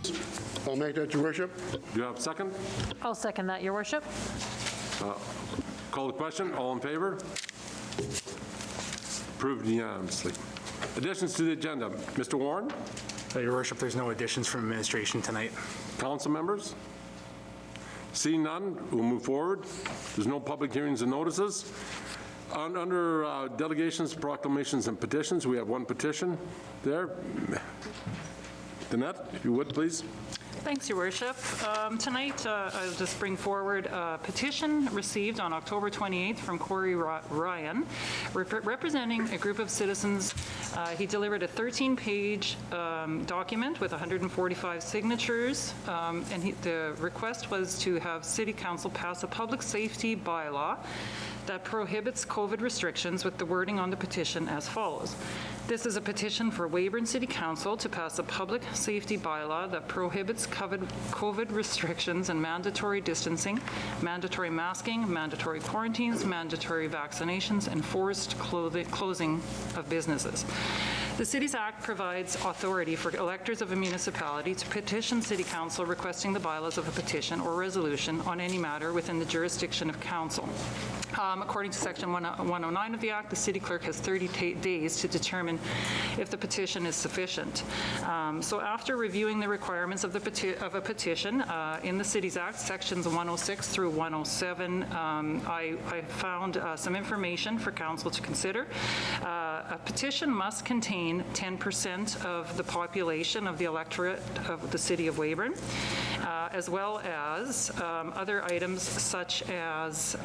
additions? I'll make that, Your Worship. Do you have a second? I'll second that, Your Worship. Call the question. All in favor? Approved unanimously. Additions to the agenda. Mr. Warren? Your Worship, there's no additions from administration tonight. Council members? Seeing none, we'll move forward. There's no public hearings and notices. Under delegations, proclamations, and petitions, we have one petition there. Danette, if you would, please. Thanks, Your Worship. Tonight, I'll just bring forward a petition received on October 28th from Corey Ryan, representing a group of citizens. He delivered a 13-page document with 145 signatures, and the request was to have City Council pass a public safety bylaw that prohibits COVID restrictions, with the wording on the petition as follows. This is a petition for Weyburn City Council to pass a public safety bylaw that prohibits COVID restrictions and mandatory distancing, mandatory masking, mandatory quarantines, mandatory vaccinations, and forced closing of businesses. The Cities Act provides authority for electors of a municipality to petition City Council requesting the bylaws of a petition or resolution on any matter within the jurisdiction of Council. According to Section 109 of the Act, the City Clerk has 30 days to determine if the petition is sufficient. So after reviewing the requirements of a petition in the Cities Act, Sections 106 through 107, I found some information for Council to consider. A petition must contain 10% of the population of the electorate of the City of Weyburn, as well as other items such as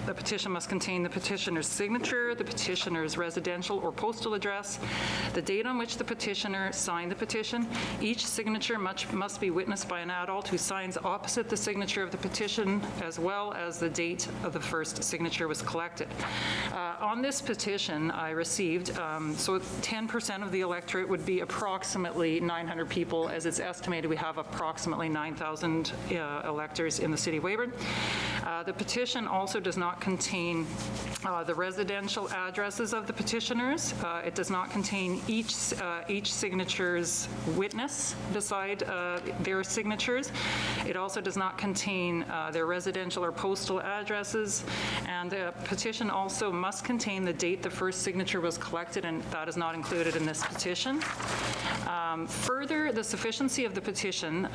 the petition must contain the petitioner's signature, the petitioner's residential or postal address, the date on which the petitioner signed the petition. Each signature must be witnessed by an adult who signs opposite the signature of the petition, as well as the date of the first signature was collected. On this petition I received, so 10% of the electorate would be approximately 900 people. As it's estimated, we have approximately 9,000 electors in the City of Weyburn. The petition also does not contain the residential addresses of the petitioners. It does not contain each signature's witness beside their signatures. It also does not contain their residential or postal addresses, and the petition also must contain the date the first signature was collected, and that is not included in this petition. Further, the sufficiency of the petition,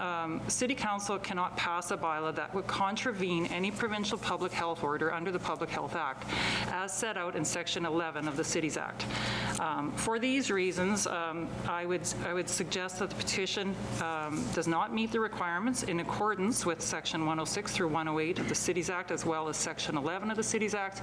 City Council cannot pass a bylaw that would contravene any provincial public health order under the Public Health Act, as set out in Section 11 of the Cities Act. For these reasons, I would suggest that the petition does not meet the requirements in accordance with Section 106 through 108 of the Cities Act, as well as Section 11 of the Cities Act.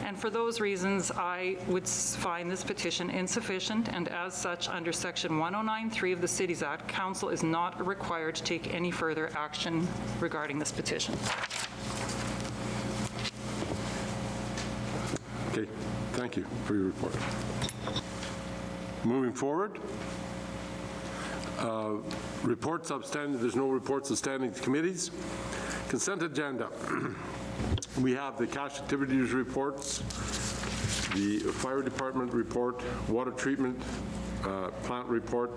And for those reasons, I would find this petition insufficient, and as such, under Section 109.3 of the Cities Act, Council is not required to take any further action regarding this petition. Okay, thank you for your report. Moving forward, reports of standing, there's no reports of standing committees. Consent agenda. We have the cash activities reports, the fire department report, water treatment plant report,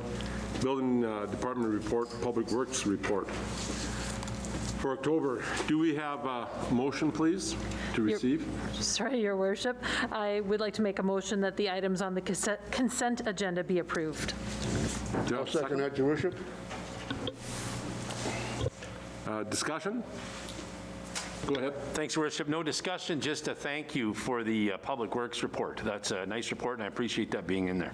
building department report, public works report. For October, do we have a motion, please, to receive? Sorry, Your Worship. I would like to make a motion that the items on the consent agenda be approved. I'll second that, Your Worship. Discussion? Go ahead. Thanks, Your Worship. No discussion, just a thank you for the Public Works report. That's a nice report, and I appreciate that being in there.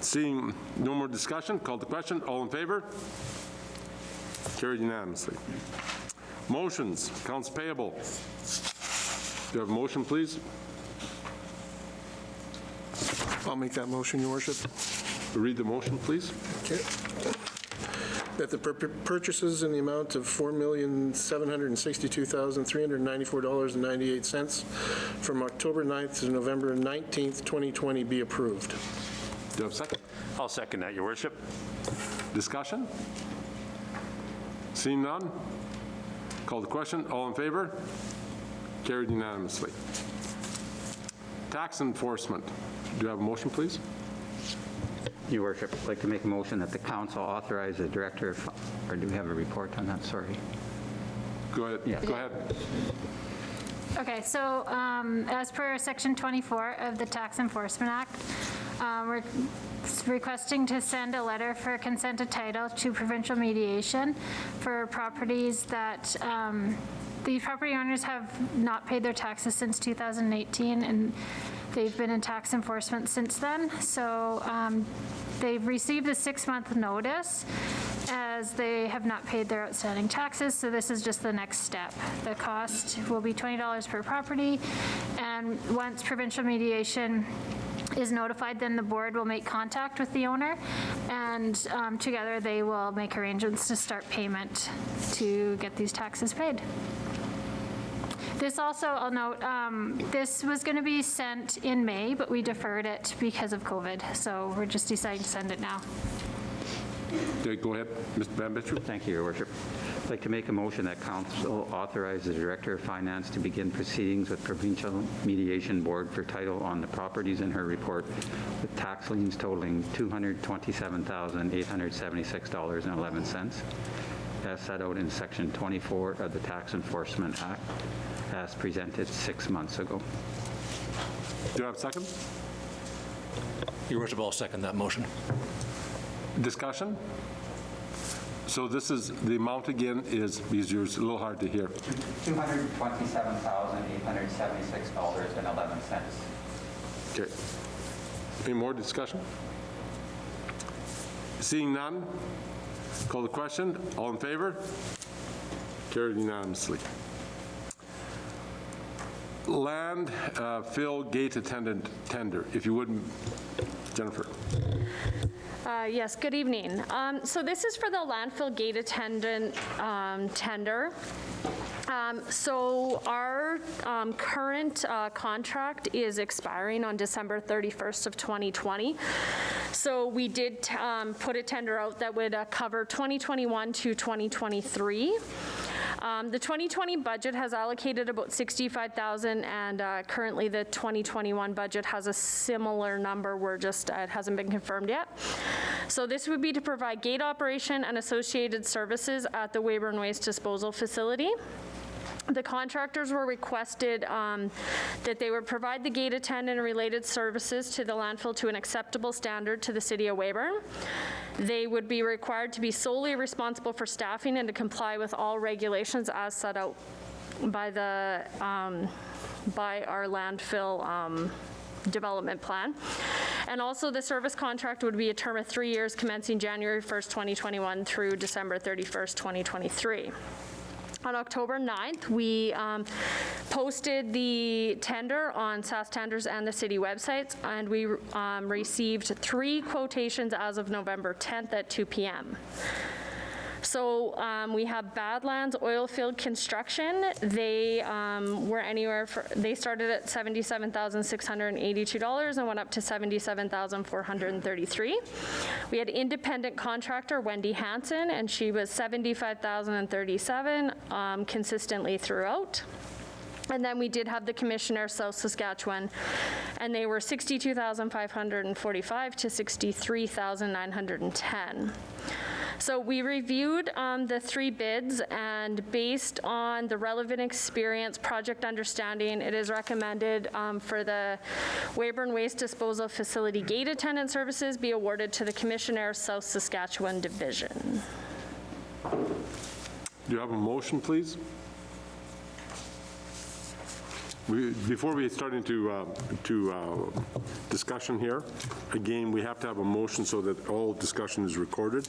Seeing no more discussion, call the question. All in favor? Carried unanimously. Motions. Accounts payable. Do you have a motion, please? I'll make that motion, Your Worship. Read the motion, please. Okay. That the purchases in the amount of $4,762,394.98 from October 9th to November 19th, 2020 be approved. Do you have a second? I'll second that, Your Worship. Discussion? Seeing none? Call the question. All in favor? Carried unanimously. Tax enforcement. Do you have a motion, please? Your Worship, I'd like to make a motion that the council authorize the director, or do we have a report on that? Sorry. Go ahead. Yeah. Go ahead. Okay, so as per Section 24 of the Tax Enforcement Act, we're requesting to send a letter for consent of title to provincial mediation for properties that the property owners have not paid their taxes since 2018, and they've been in tax enforcement since then. So they've received a 6-month notice as they have not paid their outstanding taxes, so this is just the next step. The cost will be $20 per property, and once provincial mediation is notified, then the board will make contact with the owner, and together they will make arrangements to start payment to get these taxes paid. This also, I'll note, this was going to be sent in May, but we deferred it because of COVID, so we're just deciding to send it now. Okay, go ahead, Mr. Van Bitcher. Thank you, Your Worship. I'd like to make a motion that council authorize the Director of Finance to begin proceedings with Provincial Mediation Board for title on the properties in her report with tax liens totaling $227,876.11, as set out in Section 24 of the Tax Enforcement Act, as presented 6 months ago. Do you have a second? Your Worship, I'll second that motion. Discussion? So this is, the amount again is, because it's a little hard to hear. $227,876.11. Okay. Any more discussion? Seeing none, call the question. All in favor? Carried unanimously. Landfill gate attendant tender, if you wouldn't, Jennifer. Yes, good evening. So this is for the landfill gate attendant tender. So our current contract is expiring on December 31st of 2020. So we did put a tender out that would cover 2021 to 2023. The 2020 budget has allocated about $65,000, and currently the 2021 budget has a similar number. We're just, it hasn't been confirmed yet. So this would be to provide gate operation and associated services at the Weyburn Waste Disposal Facility. The contractors were requested that they would provide the gate attendant and related services to the landfill to an acceptable standard to the City of Weyburn. They would be required to be solely responsible for staffing and to comply with all regulations as set out by the by our landfill development plan. And also the service contract would be a term of 3 years commencing January 1st, 2021 through December 31st, 2023. On October 9th, we posted the tender on SAS Tenders and the city websites, and we received 3 quotations as of November 10th at 2 p.m. So we have Badlands Oilfield Construction. They were anywhere for, they started at $77,682 and went up to $77,433. We had independent contractor Wendy Hansen, and she was $75,037 consistently throughout. And then we did have the Commissioner South Saskatchewan, and they were $62,545 to $63,910. So we reviewed the 3 bids, and based on the relevant experience, project understanding, it is recommended for the Weyburn Waste Disposal Facility gate attendant services be awarded to the Commissioner South Saskatchewan Division. Do you have a motion, please? Before we start into discussion here, again, we have to have a motion so that all discussion is recorded.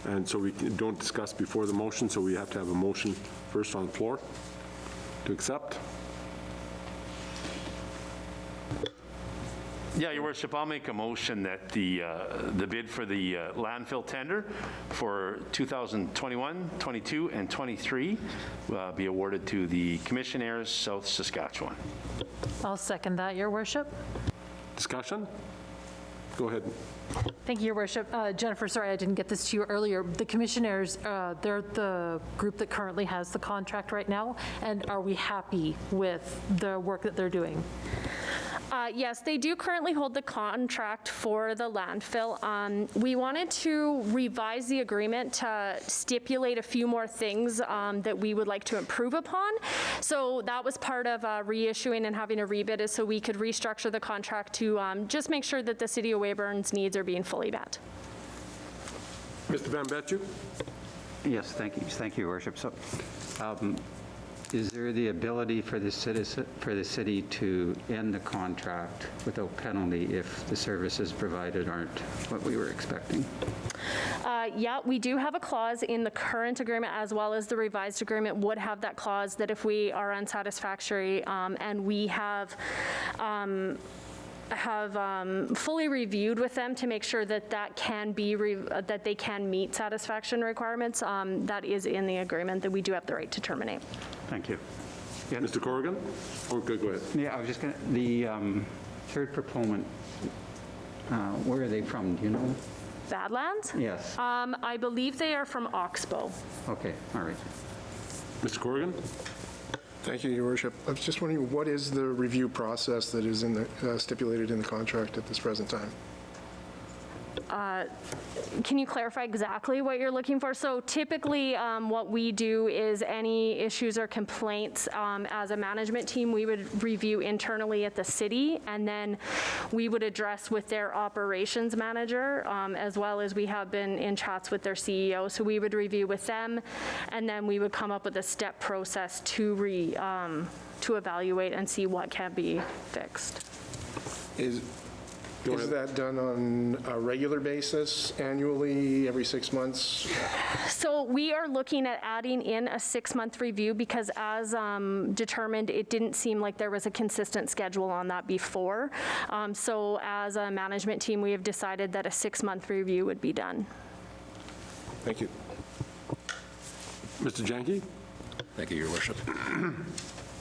And so we don't discuss before the motion, so we have to have a motion first on the floor to accept. Yeah, Your Worship, I'll make a motion that the bid for the landfill tender for 2021, 22, and 23 be awarded to the Commissioners South Saskatchewan. I'll second that, Your Worship. Discussion? Go ahead. Thank you, Your Worship. Jennifer, sorry I didn't get this to you earlier. The commissioners, they're the group that currently has the contract right now, and are we happy with the work that they're doing? Yes, they do currently hold the contract for the landfill. We wanted to revise the agreement to stipulate a few more things that we would like to improve upon. So that was part of reissuing and having a rebid, is so we could restructure the contract to just make sure that the City of Weyburn's needs are being fully met. Mr. Van Betju? Yes, thank you. Thank you, Your Worship. So, is there the ability for the city to end the contract without penalty if the services provided aren't what we were expecting? Yeah, we do have a clause in the current agreement, as well as the revised agreement would have that clause that if we are unsatisfactory and we have fully reviewed with them to make sure that that can be, that they can meet satisfaction requirements, that is in the agreement, that we do have the right to terminate. Thank you. Yeah. Mr. Corrigan? Okay, go ahead. Yeah, I was just going to, the third proponent, where are they from? Do you know? Badlands? Yes. I believe they are from Oxbow. Okay, all right. Mr. Corrigan? Thank you, Your Worship. I was just wondering, what is the review process that is in the, stipulated in the contract at this present time? Can you clarify exactly what you're looking for? So typically, what we do is any issues or complaints as a management team, we would review internally at the city, and then we would address with their operations manager, as well as we have been in chats with their CEO. So we would review with them, and then we would come up with a step process to evaluate and see what can be fixed. Is that done on a regular basis, annually, every 6 months? So we are looking at adding in a 6-month review because as determined, it didn't seem like there was a consistent schedule on that before. So as a management team, we have decided that a 6-month review would be done. Thank you. Mr. Janke? Thank you, Your Worship.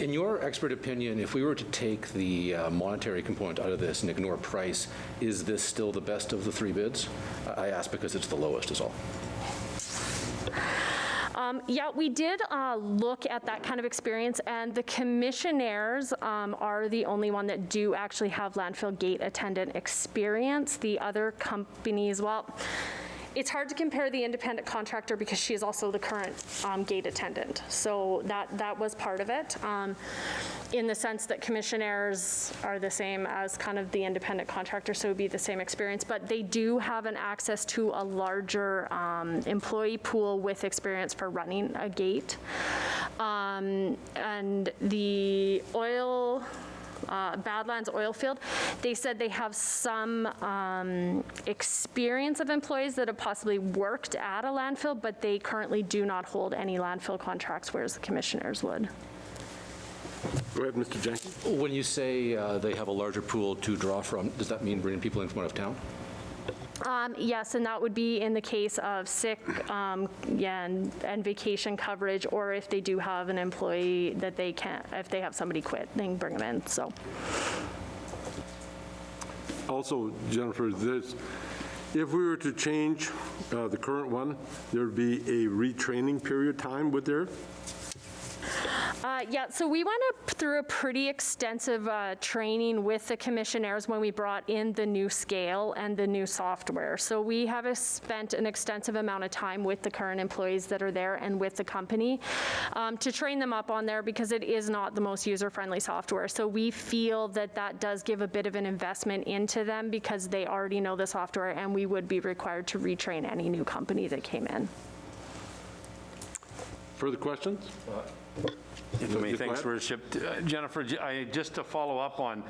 In your expert opinion, if we were to take the monetary component out of this and ignore price, is this still the best of the 3 bids? I ask because it's the lowest is all. Yeah, we did look at that kind of experience, and the commissionaires are the only one that do actually have landfill gate attendant experience. The other companies, well, it's hard to compare the independent contractor because she is also the current gate attendant. So that was part of it, in the sense that commissionaires are the same as kind of the independent contractor, so it would be the same experience. But they do have an access to a larger employee pool with experience for running a gate. And the Badlands oil field, they said they have some experience of employees that have possibly worked at a landfill, but they currently do not hold any landfill contracts, whereas the commissioners would. Go ahead, Mr. Janke. When you say they have a larger pool to draw from, does that mean bringing people in from out of town? Yes, and that would be in the case of sick and vacation coverage, or if they do have an employee that they can't, if they have somebody quit, they can bring them in, so. Also, Jennifer, if we were to change the current one, there would be a retraining period time, would there? Yeah, so we went through a pretty extensive training with the commissionaires when we brought in the new scale and the new software. So we have spent an extensive amount of time with the current employees that are there and with the company to train them up on there, because it is not the most user-friendly software. So we feel that that does give a bit of an investment into them because they already know the software, and we would be required to retrain any new company that came in. Further questions? If I may, thanks, Worship. Jennifer, just to follow up on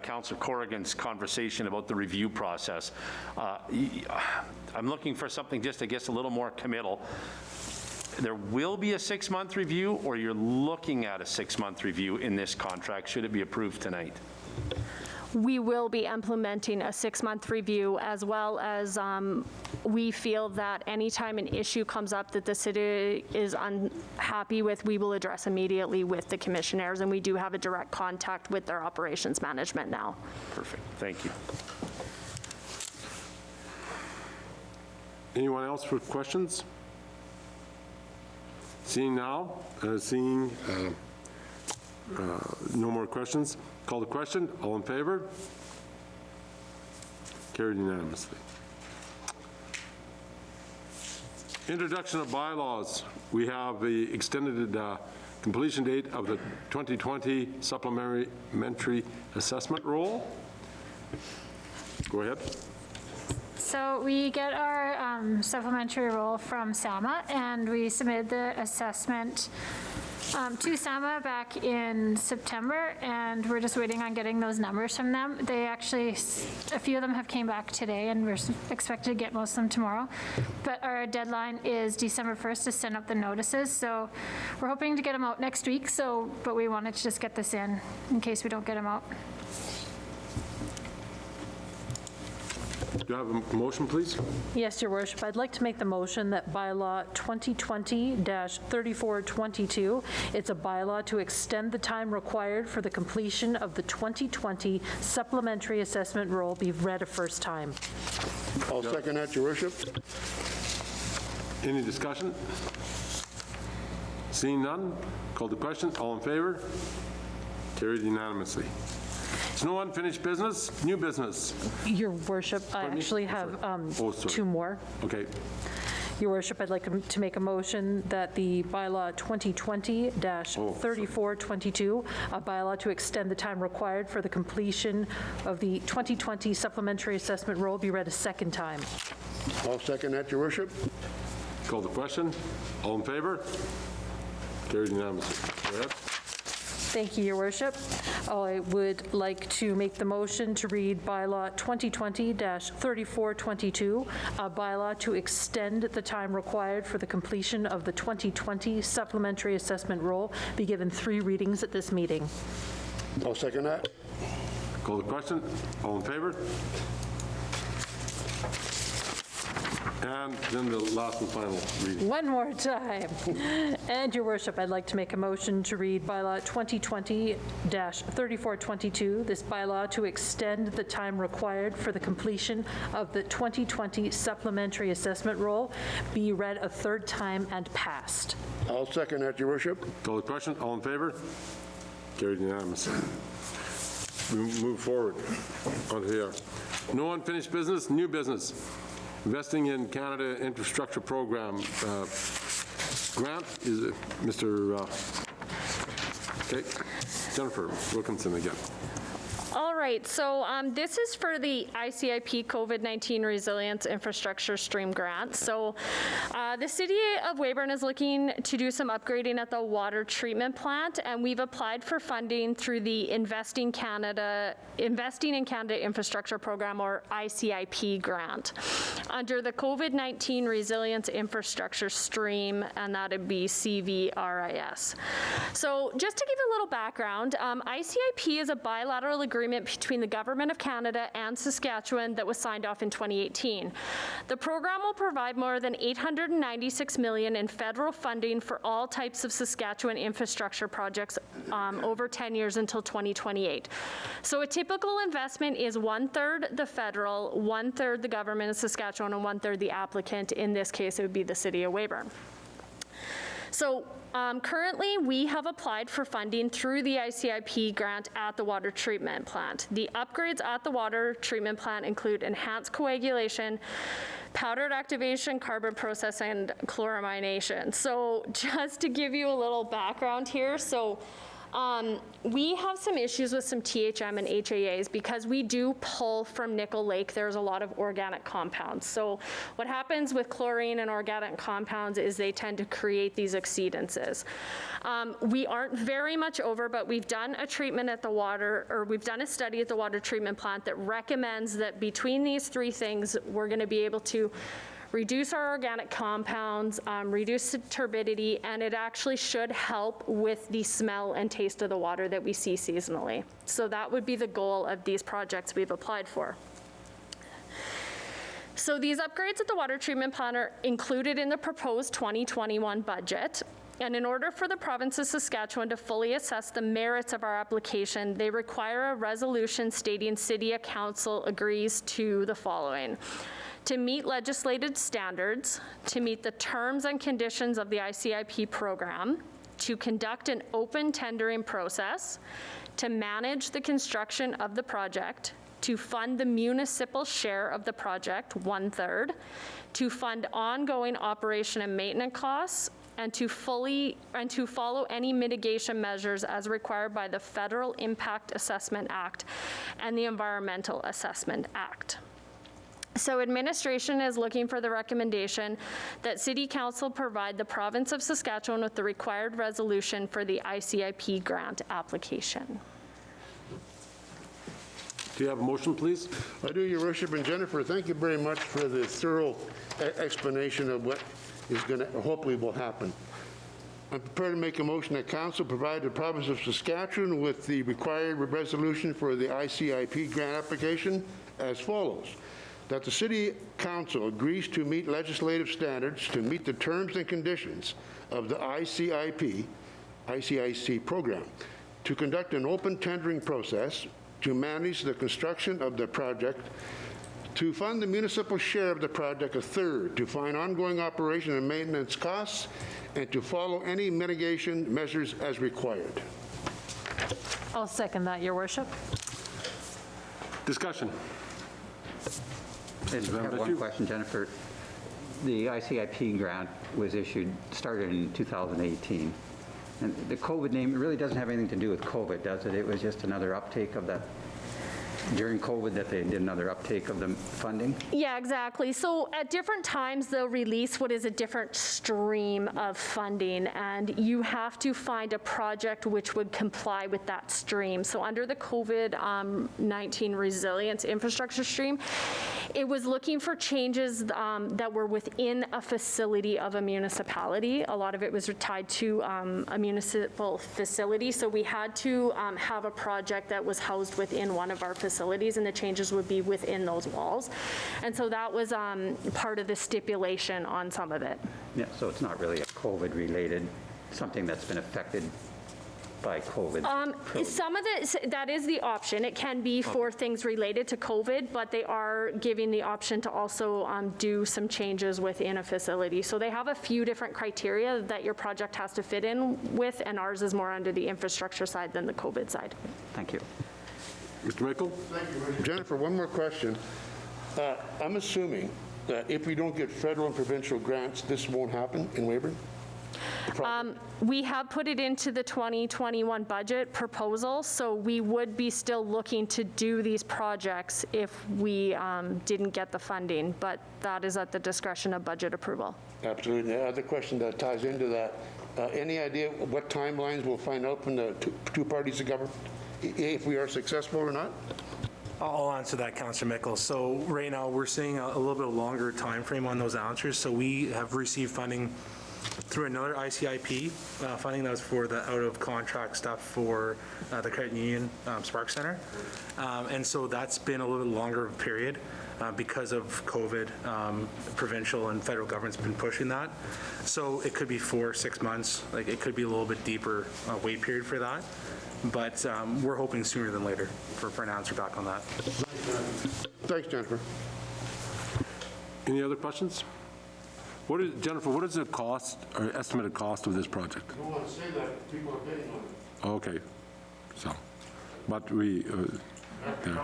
Councillor Corrigan's conversation about the review process, I'm looking for something just, I guess, a little more committal. There will be a 6-month review, or you're looking at a 6-month review in this contract, should it be approved tonight? We will be implementing a 6-month review, as well as we feel that anytime an issue comes up that the city is unhappy with, we will address immediately with the commissioners, and we do have a direct contact with their operations management now. Perfect, thank you. Anyone else for questions? Seeing No more questions. Call the question. All in favor? Carried unanimously. Introduction of bylaws. We have the extended completion date of the 2020 supplementary assessment roll. Go ahead. So we get our supplementary roll from SAMA, and we submitted the assessment to SAMA back in September, and we're just waiting on getting those numbers from them. They actually, a few of them have came back today, and we're expected to get most of them tomorrow. But our deadline is December 1st to send up the notices, so we're hoping to get them out next week, but we wanted to just get this in case we don't get them out. Do you have a motion, please? Yes, Your Worship. I'd like to make the motion that bylaw 2020-3422, it's a bylaw to extend the time required for the completion of the 2020 supplementary assessment roll, be read a first time. I'll second that, Your Worship. Any discussion? Seeing none, call the question. All in favor? Carried unanimously. There's no unfinished business. New business. Your Worship, I Pardon me? actually have Oh, sorry. two more. Okay. Your Worship, I'd like to make a motion that the bylaw 2020-3422, a bylaw to extend the time required for the completion of the 2020 supplementary assessment roll, be read a second time. I'll second that, Your Worship. Call the question. All in favor? Carried unanimously. Go ahead. Thank you, Your Worship. I would like to make the motion to read bylaw 2020-3422, a bylaw to extend the time required for the completion of the 2020 supplementary assessment roll, be given 3 readings at this meeting. I'll second that. Call the question. All in favor? And then the last and final reading. One more time. And Your Worship, I'd like to make a motion to read bylaw 2020-3422, this bylaw to extend the time required for the completion of the 2020 supplementary assessment roll, be read a third time and passed. I'll second that, Your Worship. Call the question. All in favor? Carried unanimously. We move forward on here. No unfinished business, new business. Investing in Canada Infrastructure Program grant is Mr. Okay, Jennifer Wilkinson again. All right, so this is for the ICIP COVID-19 Resilience Infrastructure Stream Grant. So the City of Weyburn is looking to do some upgrading at the water treatment plant, and we've applied for funding through the Investing in Canada Infrastructure Program, or ICIP grant, under the COVID-19 Resilience Infrastructure Stream, and that would be CVRIS. So just to give a little background, ICIP is a bilateral agreement between the Government of Canada and Saskatchewan that was signed off in 2018. The program will provide more than $896 million in federal funding for all types of Saskatchewan infrastructure projects over 10 years until 2028. So a typical investment is 1/3 the federal, 1/3 the Government of Saskatchewan, and 1/3 the applicant. In this case, it would be the City of Weyburn. So currently, we have applied for funding through the ICIP grant at the water treatment plant. The upgrades at the water treatment plant include enhanced coagulation, powdered activation, carbon process, and chloramination. So just to give you a little background here, so we have some issues with some THM and HAAs because we do pull from Nickel Lake. There's a lot of organic compounds. So what happens with chlorine and organic compounds is they tend to create these exceedances. We aren't very much over, but we've done a treatment at the water, or we've done a study at the water treatment plant that recommends that between these 3 things, we're going to be able to reduce our organic compounds, reduce the turbidity, and it actually should help with the smell and taste of the water that we see seasonally. So that would be the goal of these projects we've applied for. So these upgrades at the water treatment plant are included in the proposed 2021 budget. And in order for the province of Saskatchewan to fully assess the merits of our application, they require a resolution stating City Council agrees to the following: to meet legislated standards, to meet the terms and conditions of the ICIP program, to conduct an open tendering process, to manage the construction of the project, to fund the municipal share of the project, 1/3, to fund ongoing operation and maintenance costs, and to follow any mitigation measures as required by the Federal Impact Assessment Act and the Environmental Assessment Act. So administration is looking for the recommendation that City Council provide the province of Saskatchewan with the required resolution for the ICIP grant application. Do you have a motion, please? I do, Your Worship. And Jennifer, thank you very much for the thorough explanation of what is going to, hopefully will happen. I'm prepared to make a motion that Council provide the province of Saskatchewan with the required resolution for the ICIP grant application as follows. That the City Council agrees to meet legislative standards to meet the terms and conditions of the ICIP program, to conduct an open tendering process, to manage the construction of the project, to fund the municipal share of the project 1/3, to find ongoing operation and maintenance costs, and to follow any mitigation measures as required. I'll second that, Your Worship. Discussion. I have one question, Jennifer. The ICIP grant was started in 2018. And the COVID name, it really doesn't have anything to do with COVID, does it? It was just another uptake of that, during COVID, that they did another uptake of the funding? Yeah, exactly. So at different times, they'll release what is a different stream of funding, and you have to find a project which would comply with that stream. So under the COVID-19 resilience infrastructure stream, it was looking for changes that were within a facility of a municipality. A lot of it was tied to a municipal facility, so we had to have a project that was housed within one of our facilities, and the changes would be within those walls. And so that was part of the stipulation on some of it. Yeah, so it's not really a COVID-related, something that's been affected by COVID? Some of that is the option. It can be for things related to COVID, but they are giving the option to also do some changes within a facility. So they have a few different criteria that your project has to fit in with, and ours is more under the infrastructure side than the COVID side. Thank you. Mr. Michael? Thank you. Jennifer, one more question. I'm assuming that if we don't get federal and provincial grants, this won't happen in Weyburn? We have put it into the 2021 budget proposal, so we would be still looking to do these projects if we didn't get the funding, but that is at the discretion of budget approval. Absolutely. The other question that ties into that, any idea what timelines we'll find out from the two parties of government, if we are successful or not? I'll answer that, Councillor Mickle. So right now, we're seeing a little bit longer time frame on those answers. So we have received funding through another ICIP funding that was for the out-of-contract stuff for the Credit Union Spark Center. And so that's been a little bit longer of a period because of COVID. Provincial and federal government's been pushing that. So it could be 4 or 6 months. Like, it could be a little bit deeper wait period for that. But we're hoping sooner than later for an answer back on that. Thanks, Jennifer. Any other questions? Jennifer, what is the cost or estimated cost of this project? I don't want to say that. People are bidding on it. Okay, so, but we, there.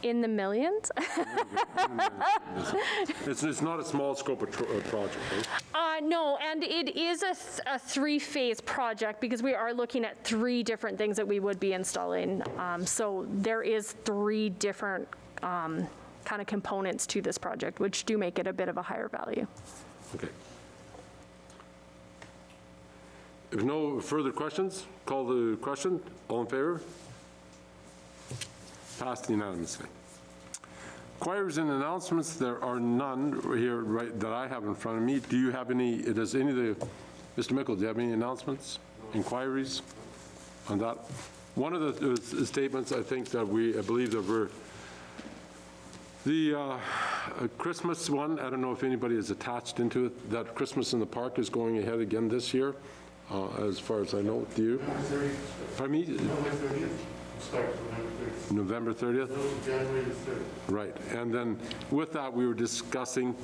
In the millions? It's not a small scope of project, right? No, and it is a 3-phase project because we are looking at 3 different things that we would be installing. So there is 3 different kind of components to this project, which do make it a bit of a higher value. Okay. If no further questions, call the question. All in favor? Passed unanimously. Inquiries and announcements, there are none here that I have in front of me. Do you have any, does any of the, Mr. Mickle, do you have any announcements, inquiries on that? One of the statements I think that I believe that we're, the Christmas one, I don't know if anybody is attached into it, that Christmas in the Park is going ahead again this year, as far as I know. Do you? Pardon me? November 30th. Starts November 30th? January the 3rd. Right. And then with that, we were discussing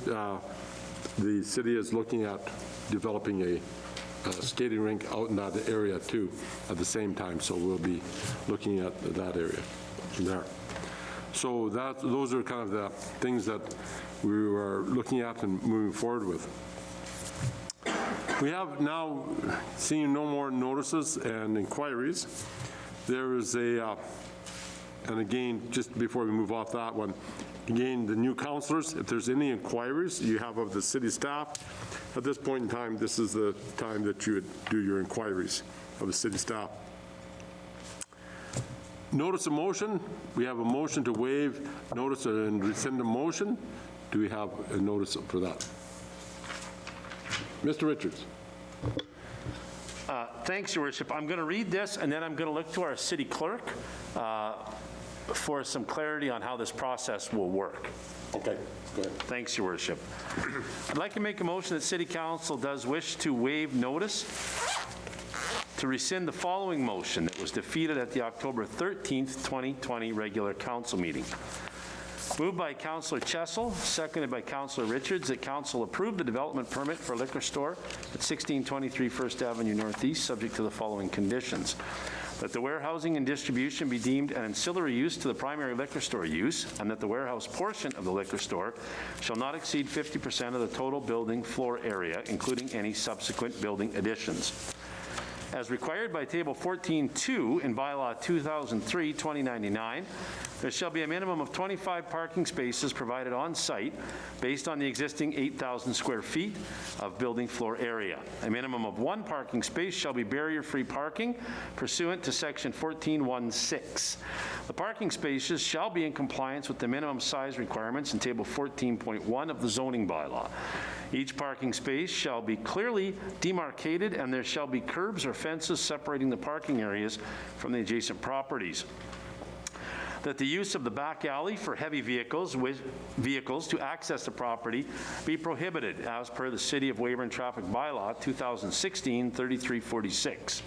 the city is looking at developing a skating rink out in that area too at the same time, so we'll be looking at that area from there. So those are kind of the things that we are looking at and moving forward with. We have now seen no more notices and inquiries. There is a, and again, just before we move off that one, again, the new councillors, if there's any inquiries you have of the city staff, at this point in time, this is the time that you would do your inquiries of the city staff. Notice of motion, we have a motion to waive notice and rescind a motion. Do we have a notice for that? Mr. Richards. Thanks, Your Worship. I'm going to read this, and then I'm going to look to our city clerk for some clarity on how this process will work. Okay, go ahead. Thanks, Your Worship. I'd like to make a motion that City Council does wish to waive notice to rescind the following motion that was defeated at the October 13th, 2020 regular council meeting. Moved by Councillor Chessel, seconded by Councillor Richards, that Council approve the development permit for a liquor store at 1623 First Avenue Northeast, subject to the following conditions. That the warehousing and distribution be deemed an ancillary use to the primary liquor store use, and that the warehouse portion of the liquor store shall not exceed 50% of the total building floor area, including any subsequent building additions. As required by Table 14.2 in Bylaw 2003-2099, there shall be a minimum of 25 parking spaces provided on site based on the existing 8,000 square feet of building floor area. A minimum of 1 parking space shall be barrier-free parking pursuant to Section 14.16. The parking spaces shall be in compliance with the minimum size requirements in Table 14.1 of the zoning bylaw. Each parking space shall be clearly demarcated, and there shall be curbs or fences separating the parking areas from the adjacent properties. That the use of the back alley for heavy vehicles to access the property be prohibited as per the City of Weyburn Traffic Bylaw 2016-3346.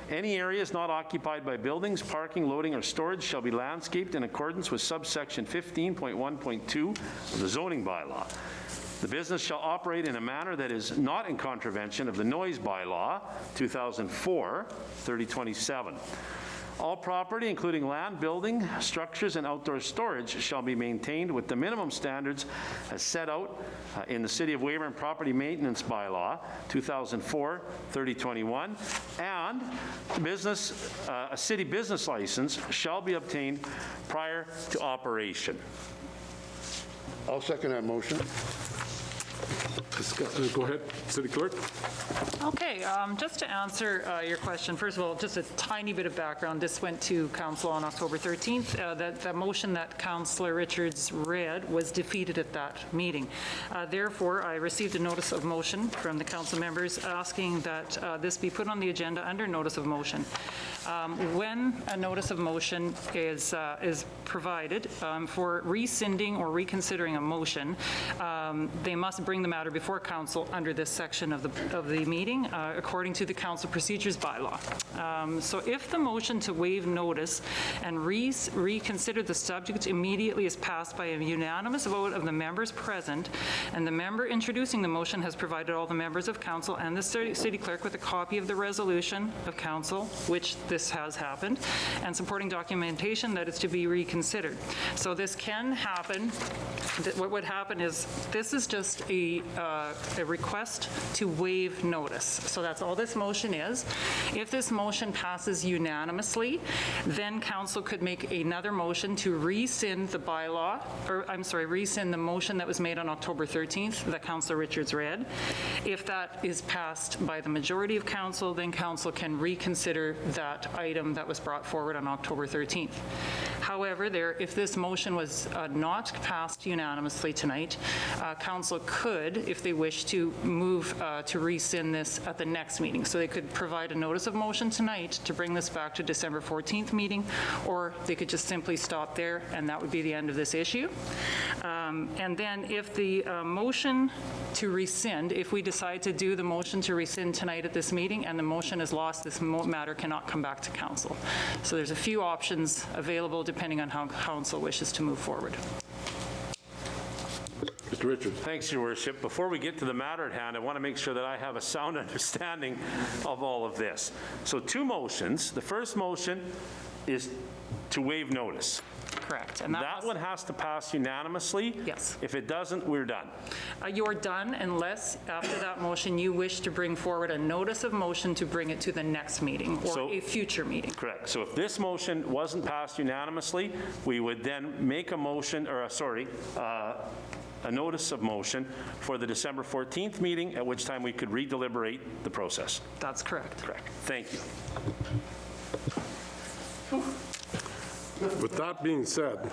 Any areas not occupied by buildings, parking, loading, or storage shall be landscaped in accordance with subsection 15.1.2 of the zoning bylaw. The business shall operate in a manner that is not in contravention of the noise bylaw 2004-3027. All property, including land, building, structures, and outdoor storage, shall be maintained with the minimum standards as set out in the City of Weyburn Property Maintenance Bylaw 2004-3021, and a city business license shall be obtained prior to operation. I'll second that motion. Go ahead, City Clerk. Okay, just to answer your question, first of all, just a tiny bit of background. This went to Council on October 13th. The motion that Councillor Richards read was defeated at that meeting. Therefore, I received a notice of motion from the council members asking that this be put on the agenda under notice of motion. When a notice of motion is provided for rescinding or reconsidering a motion, they must bring the matter before council under this section of the meeting, according to the council procedures bylaw. So if the motion to waive notice and reconsider the subject immediately is passed by a unanimous vote of the members present, and the member introducing the motion has provided all the members of council and the city clerk with a copy of the resolution of council, which this has happened, and supporting documentation that it's to be reconsidered. So this can happen. What would happen is this is just a request to waive notice. So that's all this motion is. If this motion passes unanimously, then council could make another motion to rescind the bylaw, or I'm sorry, rescind the motion that was made on October 13th that Councillor Richards read. If that is passed by the majority of council, then council can reconsider that item that was brought forward on October 13th. However, if this motion was not passed unanimously tonight, council could, if they wish to, move to rescind this at the next meeting. So they could provide a notice of motion tonight to bring this back to December 14th meeting, or they could just simply stop there, and that would be the end of this issue. And then if the motion to rescind, if we decide to do the motion to rescind tonight at this meeting and the motion is lost, this matter cannot come back to council. So there's a few options available depending on how council wishes to move forward. Mr. Mr. Richards. Thanks, Your Worship. Before we get to the matter at hand, I want to make sure that I have a sound understanding of all of this. So 2 motions. The first motion is to waive notice. Correct. And That one has to pass unanimously? Yes. If it doesn't, we're done. You're done unless, after that motion, you wish to bring forward a notice of motion to bring it to the next meeting or So- a future meeting. Correct. So if this motion wasn't passed unanimously, we would then make a motion, or a notice of motion for the December 14th meeting, at which time we could redeliberate the process. That's correct. Correct. Thank you. With that being said,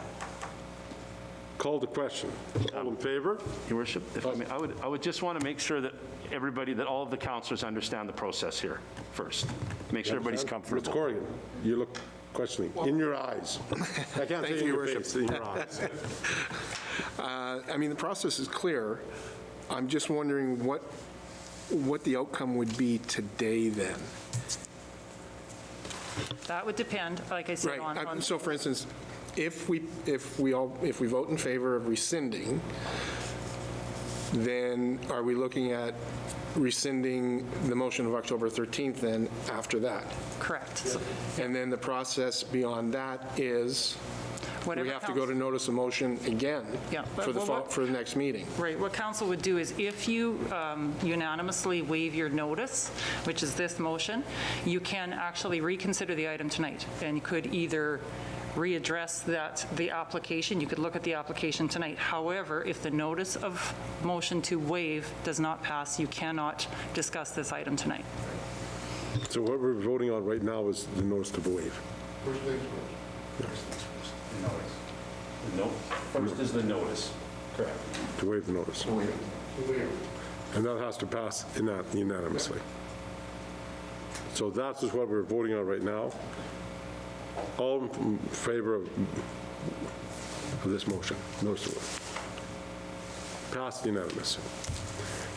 call the question. All in favor? Your Worship, if I may, I would just want to make sure that everybody, that all of the councillors understand the process here first. Make sure everybody's Mr. comfortable. Corrigan, you look questioning. In your eyes. I can't say in your face, in your eyes. I mean, the process is clear. I'm just wondering what the outcome would be today then. That would depend, like I said, Right. on So for instance, if we vote in favor of rescinding, then are we looking at rescinding the motion of October 13th then after that? correct. And then the process beyond that is Whatever we have to go to council- notice of motion again Yeah, for the well, for the next meeting. Right, what council would do is if you unanimously waive your notice, which is this motion, you can actually reconsider the item tonight, and you could either readdress the application, you could look at the application tonight. However, if the notice of motion to waive does not pass, you cannot discuss this item tonight. So what we're voting on right now is the notice to waive. No, first is the notice. Correct. To waive the notice. And that has to pass unanimously. So that's just what we're voting on right now. All in favor of this motion, notice to waive. Passed unanimously.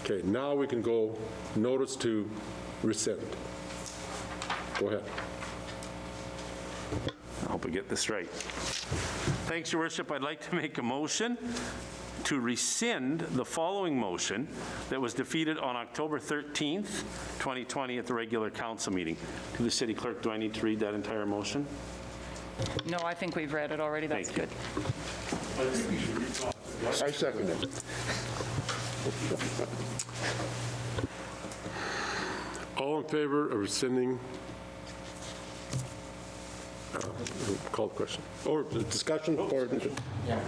Okay, now we can go notice to rescind. Go ahead. I hope I get this right. Thanks, Your Worship. I'd like to make a motion to rescind the following motion that was defeated on October 13th, 2020 at the regular council meeting. To the city clerk, do I need to read that entire motion? No, I think we've read it already, that's Thank you. good. I second it. All in favor of rescinding? Call the question. Or discussion? Or,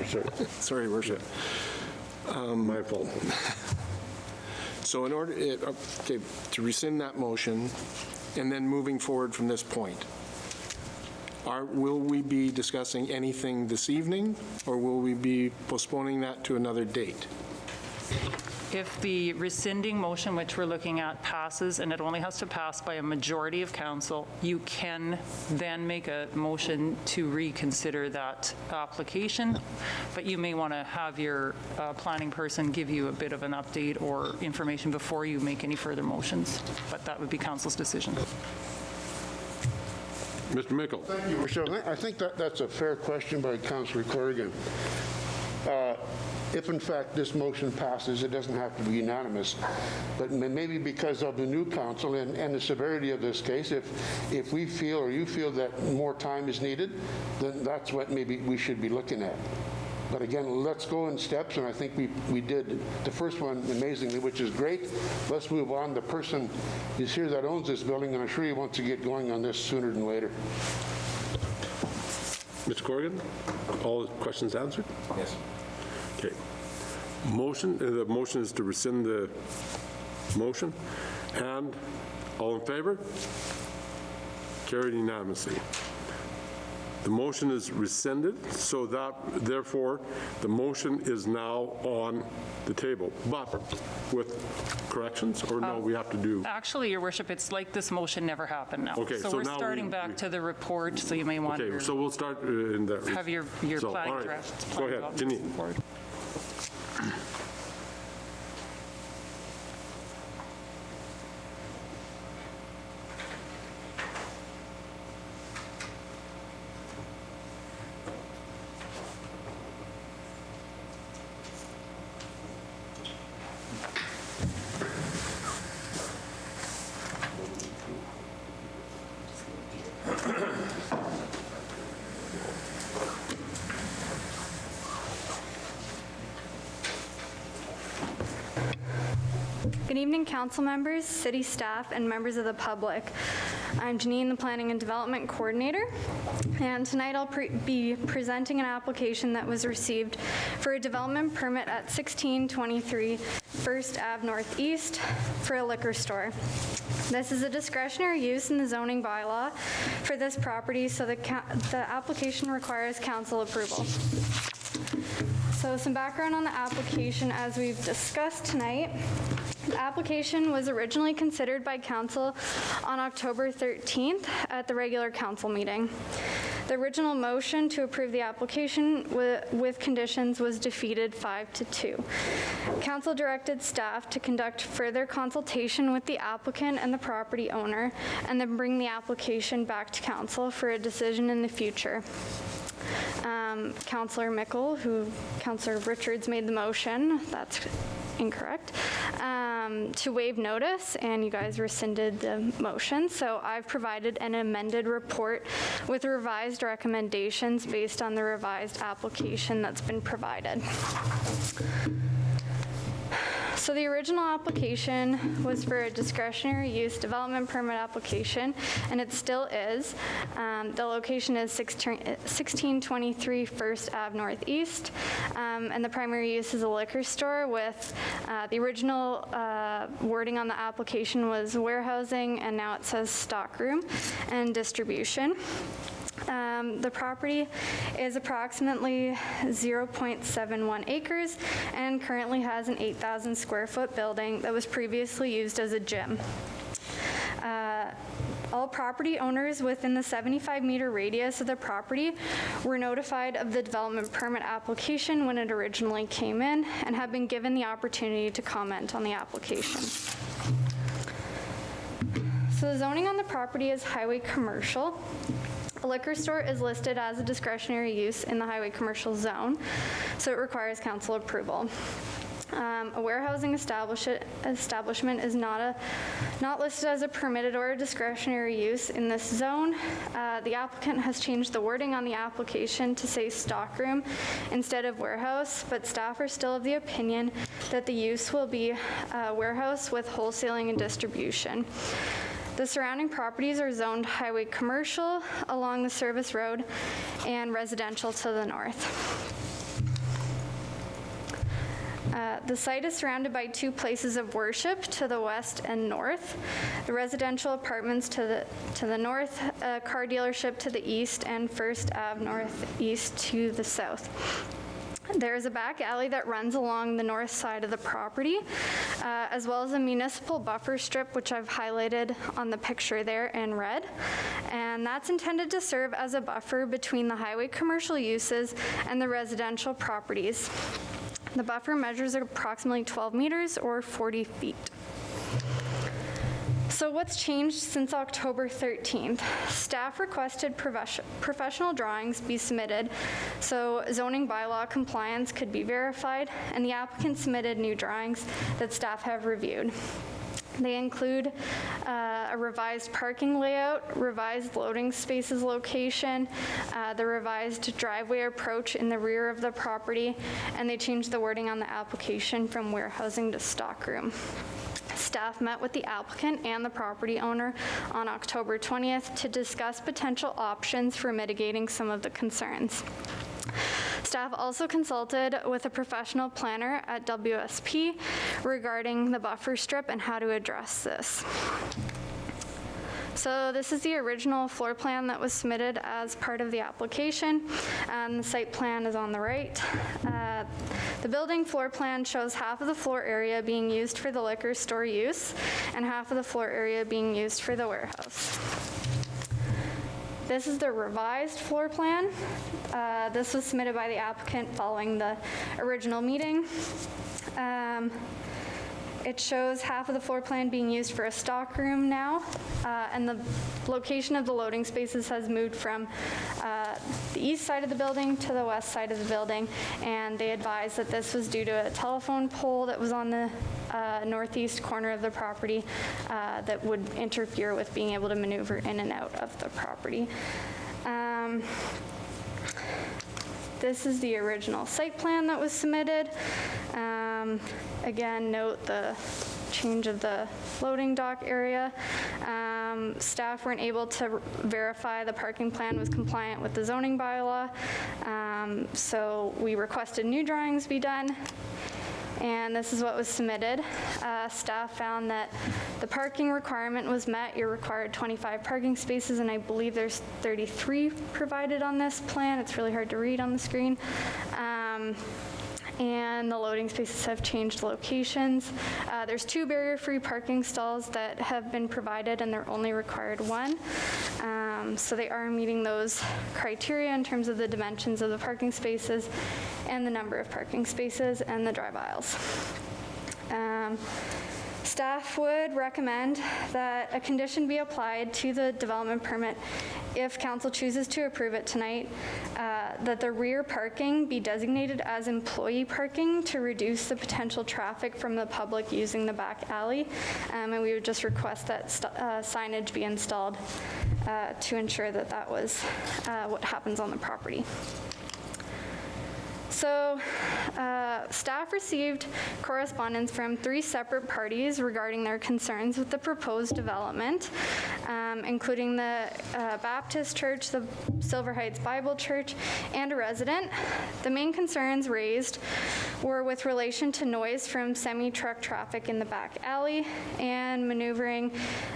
sorry, Sorry, Your Worship. my fault. So in order, okay, to rescind that motion, and then moving forward from this point, will we be discussing anything this evening, or will we be postponing that to another date? If the rescinding motion, which we're looking at, passes, and it only has to pass by a majority of council, you can then make a motion to reconsider that application, but you may want to have your planning person give you a bit of an update or information before you make any further motions, but that would be council's decision. Mr. Mickle. Thank you, Worship. I think that's a fair question by Councillor Corrigan. If in fact this motion passes, it doesn't have to be unanimous, but maybe because of the new council and the severity of this case, if we feel or you feel that more time is needed, then that's what maybe we should be looking at. But again, let's go in steps, and I think we did the first one amazingly, which is great. Let's move on. The person is here that owns this building, and I'm sure he wants to get going on this sooner than later. Mr. Corrigan, all the questions answered? Yes. Okay. Motion, the motion is to rescind the motion. And all in favor? Carried unanimously. The motion is rescinded, so that, therefore, the motion is now on the table. But with corrections, or no, we have to do? Actually, Your Worship, it's like this motion never happened now. Okay, So so we're now starting back to the report, so you may want Okay, to so we'll start in that. have your So, all planning right. drafts. Go ahead, Janine. Forward. Good evening, council members, city staff, and members of the public. I'm Janine, the Planning and Development Coordinator, and tonight I'll be presenting an application that was received for a development permit at 1623 First Ave Northeast for a liquor store. This is a discretionary use in the zoning bylaw for this property, so the application requires council approval. So some background on the application as we've discussed tonight. The application was originally considered by council on October 13th at the regular council meeting. The original motion to approve the application with conditions was defeated 5-2. Council directed staff to conduct further consultation with the applicant and the property owner, and then bring the application back to council for a decision in the future. Councillor Mickle, Councillor Richards made the motion, that's incorrect, to waive notice, and you guys rescinded the motion. So I've provided an amended report with revised recommendations based on the revised application that's been provided. So the original application was for a discretionary use development permit application, and it still is. The location is 1623 First Ave Northeast, and the primary use is a liquor store with the original wording on the application was warehousing, and now it says stockroom and distribution. The property is approximately 0.71 acres and currently has an 8,000 square foot building that was previously used as a gym. All property owners within the 75-meter radius of the property were notified of the development permit application when it originally came in and have been given the opportunity to comment on the application. So the zoning on the property is highway commercial. A liquor store is listed as a discretionary use in the highway commercial zone, so it requires council approval. A warehousing establishment is not listed as a permitted or a discretionary use in this zone. The applicant has changed the wording on the application to say stockroom instead of warehouse, but staff are still of the opinion that the use will be warehouse with wholesaling and distribution. The surrounding properties are zoned highway commercial along the service road and residential to the north. The site is surrounded by two places of worship to the west and north, the residential apartments to the north, a car dealership to the east, and First Ave Northeast to the south. There is a back alley that runs along the north side of the property, as well as a municipal buffer strip, which I've highlighted on the picture there in red. And that's intended to serve as a buffer between the highway commercial uses and the residential properties. The buffer measures approximately 12 meters or 40 feet. So what's changed since October 13th? Staff requested professional drawings be submitted so zoning bylaw compliance could be verified, and the applicant submitted new drawings that staff have reviewed. They include a revised parking layout, revised loading spaces location, the revised driveway approach in the rear of the property, and they changed the wording on the application from warehousing to stockroom. Staff met with the applicant and the property owner on October 20th to discuss potential options for mitigating some of the concerns. Staff also consulted with a professional planner at WSP regarding the buffer strip and how to address this. So this is the original floor plan that was submitted as part of the application, and the site plan is on the right. The building floor plan shows half of the floor area being used for the liquor store use and half of the floor area being used for the warehouse. This is the revised floor plan. This was submitted by the applicant following the original meeting. It shows half of the floor plan being used for a stockroom now, and the location of the loading spaces has moved from the east side of the building to the west side of the building, and they advised that this was due to a telephone pole that was on the northeast corner of the property that would interfere with being able to maneuver in and out of the property. This is the original site plan that was submitted. Again, note the change of the loading dock area. Staff weren't able to verify the parking plan was compliant with the zoning bylaw, so we requested new drawings be done, and this is what was submitted. Staff found that the parking requirement was met. You're required 25 parking spaces, and I believe there's 33 provided on this plan. It's really hard to read on the screen. And the loading spaces have changed locations. There's 2 barrier-free parking stalls that have been provided, and they're only required 1. So they are meeting those criteria in terms of the dimensions of the parking spaces and the number of parking spaces and the drive aisles. Staff would recommend that a condition be applied to the development permit if council chooses to approve it tonight, that the rear parking be designated as employee parking to reduce the potential traffic from the public using the back alley. And we would just request that signage be installed to ensure that that was what happens on the property. So staff received correspondence from 3 separate parties regarding their concerns with the proposed development, including the Baptist Church, the Silver Heights Bible Church, and a resident. The main concerns raised were with relation to noise from semi-truck traffic in the back alley and maneuvering,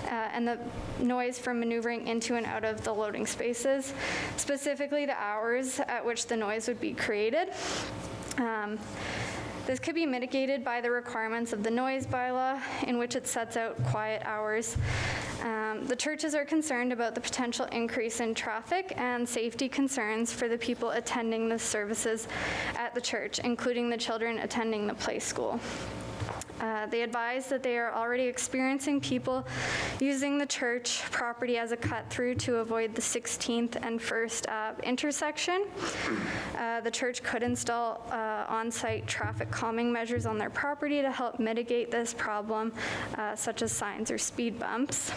and the noise from maneuvering into and out of the loading spaces, specifically the hours at which the noise would be created. This could be mitigated by the requirements of the noise bylaw, in which it sets out quiet hours. The churches are concerned about the potential increase in traffic and safety concerns for the people attending the services at the church, including the children attending the play school. They advise that they are already experiencing people using the church property as a cut-through to avoid the 16th and 1st Ave intersection. The church could install on-site traffic calming measures on their property to help mitigate this problem, such as signs or speed bumps.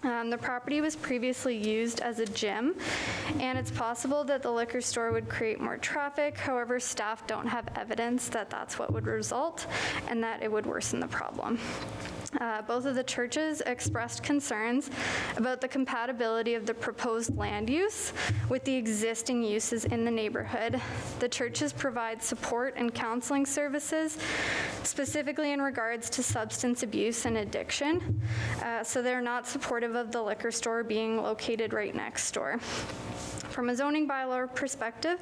The property was previously used as a gym, and it's possible that the liquor store would create more traffic. However, staff don't have evidence that that's what would result and that it would worsen the problem. Both of the churches expressed concerns about the compatibility of the proposed land use with the existing uses in the neighborhood. The churches provide support and counseling services, specifically in regards to substance abuse and addiction, so they're not supportive of the liquor store being located right next door. From a zoning bylaw perspective,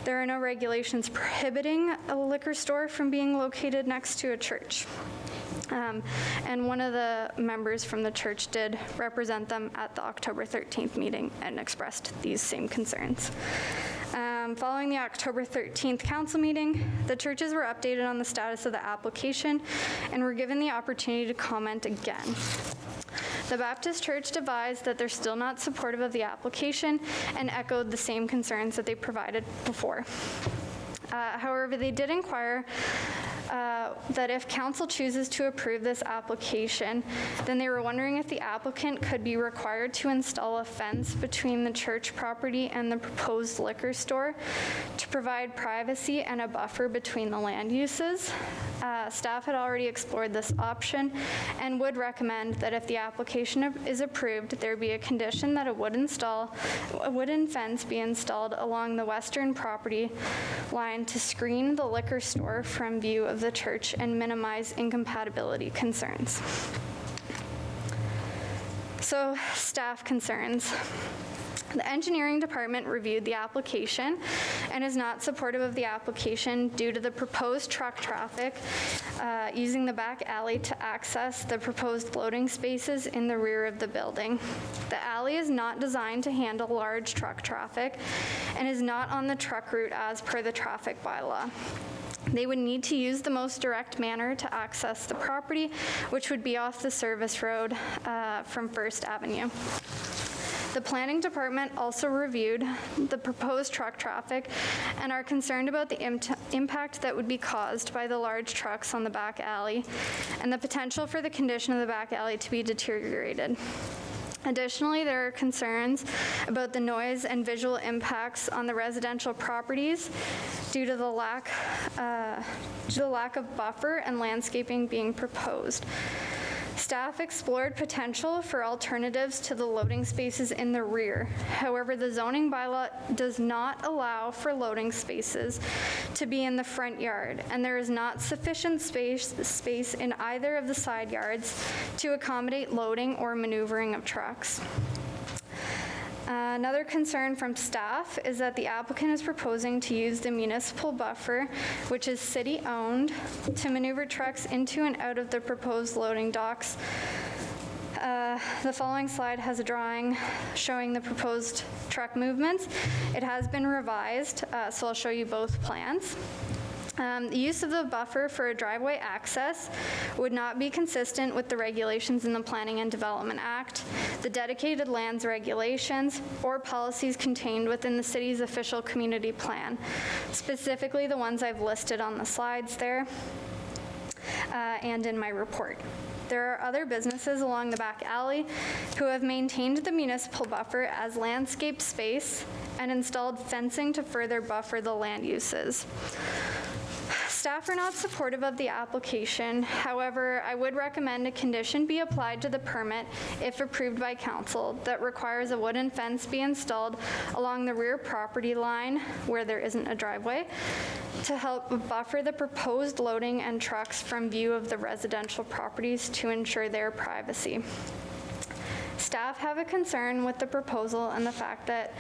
there are no regulations prohibiting a liquor store from being located next to a church. And one of the members from the church did represent them at the October 13th meeting and expressed these same concerns. Following the October 13th council meeting, the churches were updated on the status of the application and were given the opportunity to comment again. The Baptist Church advised that they're still not supportive of the application and echoed the same concerns that they provided before. However, they did inquire that if council chooses to approve this application, then they were wondering if the applicant could be required to install a fence between the church property and the proposed liquor store to provide privacy and a buffer between the land uses. Staff had already explored this option and would recommend that if the application is approved, there be a condition that a wooden fence be installed along the western property line to screen the liquor store from view of the church and minimize incompatibility concerns. So, staff concerns. The engineering department reviewed the application and is not supportive of the application due to the proposed truck traffic using the back alley to access the proposed loading spaces in the rear of the building. The alley is not designed to handle large truck traffic and is not on the truck route as per the traffic bylaw. They would need to use the most direct manner to access the property, which would be off the service road from First Avenue. The planning department also reviewed the proposed truck traffic and are concerned about the impact that would be caused by the large trucks on the back alley and the potential for the condition of the back alley to be deteriorated. Additionally, there are concerns about the noise and visual impacts on the residential properties due to the lack of buffer and landscaping being proposed. Staff explored potential for alternatives to the loading spaces in the rear. However, the zoning bylaw does not allow for loading spaces to be in the front yard, and there is not sufficient space in either of the side yards to accommodate loading or maneuvering of trucks. Another concern from staff is that the applicant is proposing to use the municipal buffer, which is city-owned, to maneuver trucks into and out of the proposed loading docks. The following slide has a drawing showing the proposed truck movements. It has been revised, so I'll show you both plans. The use of the buffer for a driveway access would not be consistent with the regulations in the Planning and Development Act, the dedicated lands regulations, or policies contained within the city's official community plan, specifically the ones I've listed on the slides there and in my report. There are other businesses along the back alley who have maintained the municipal buffer as landscape space and installed fencing to further buffer the land uses. Staff are not supportive of the application. However, I would recommend a condition be applied to the permit if approved by council that requires a wooden fence be installed along the rear property line where there isn't a driveway to help buffer the proposed loading and trucks from view of the residential properties to ensure their privacy. Staff have a concern with the proposal and the fact that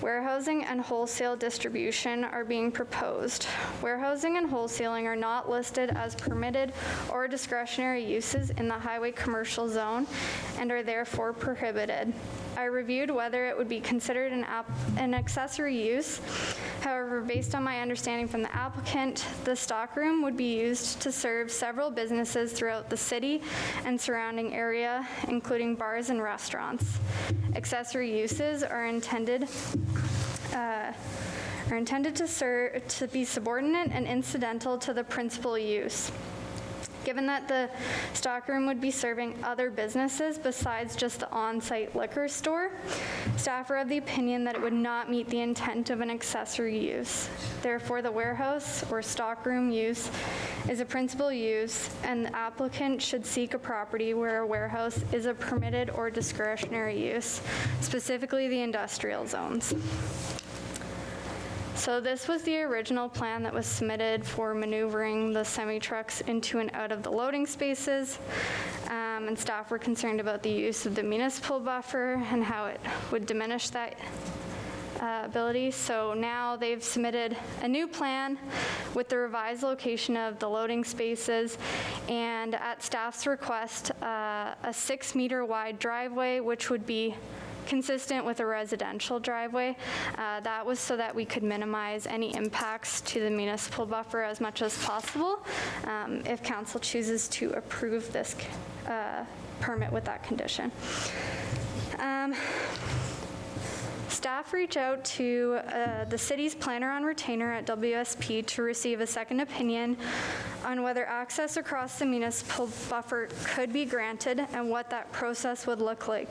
warehousing and wholesale distribution are being proposed. Warehousing and wholesaling are not listed as permitted or discretionary uses in the highway commercial zone and are therefore prohibited. I reviewed whether it would be considered an accessory use. However, based on my understanding from the applicant, the stockroom would be used to serve several businesses throughout the city and surrounding area, including bars and restaurants. Accessory uses are intended to be subordinate and incidental to the principal use. Given that the stockroom would be serving other businesses besides just the on-site liquor store, staff are of the opinion that it would not meet the intent of an accessory use. Therefore, the warehouse or stockroom use is a principal use, and the applicant should seek a property where a warehouse is a permitted or discretionary use, specifically the industrial zones. So this was the original plan that was submitted for maneuvering the semi-trucks into and out of the loading spaces, and staff were concerned about the use of the municipal buffer and how it would diminish that ability. So now they've submitted a new plan with the revised location of the loading spaces, and at staff's request, a 6-meter wide driveway, which would be consistent with a residential driveway. That was so that we could minimize any impacts to the municipal buffer as much as possible if council chooses to approve this permit with that condition. Staff reach out to the city's planner on retainer at WSP to receive a second opinion on whether access across the municipal buffer could be granted and what that process would look like,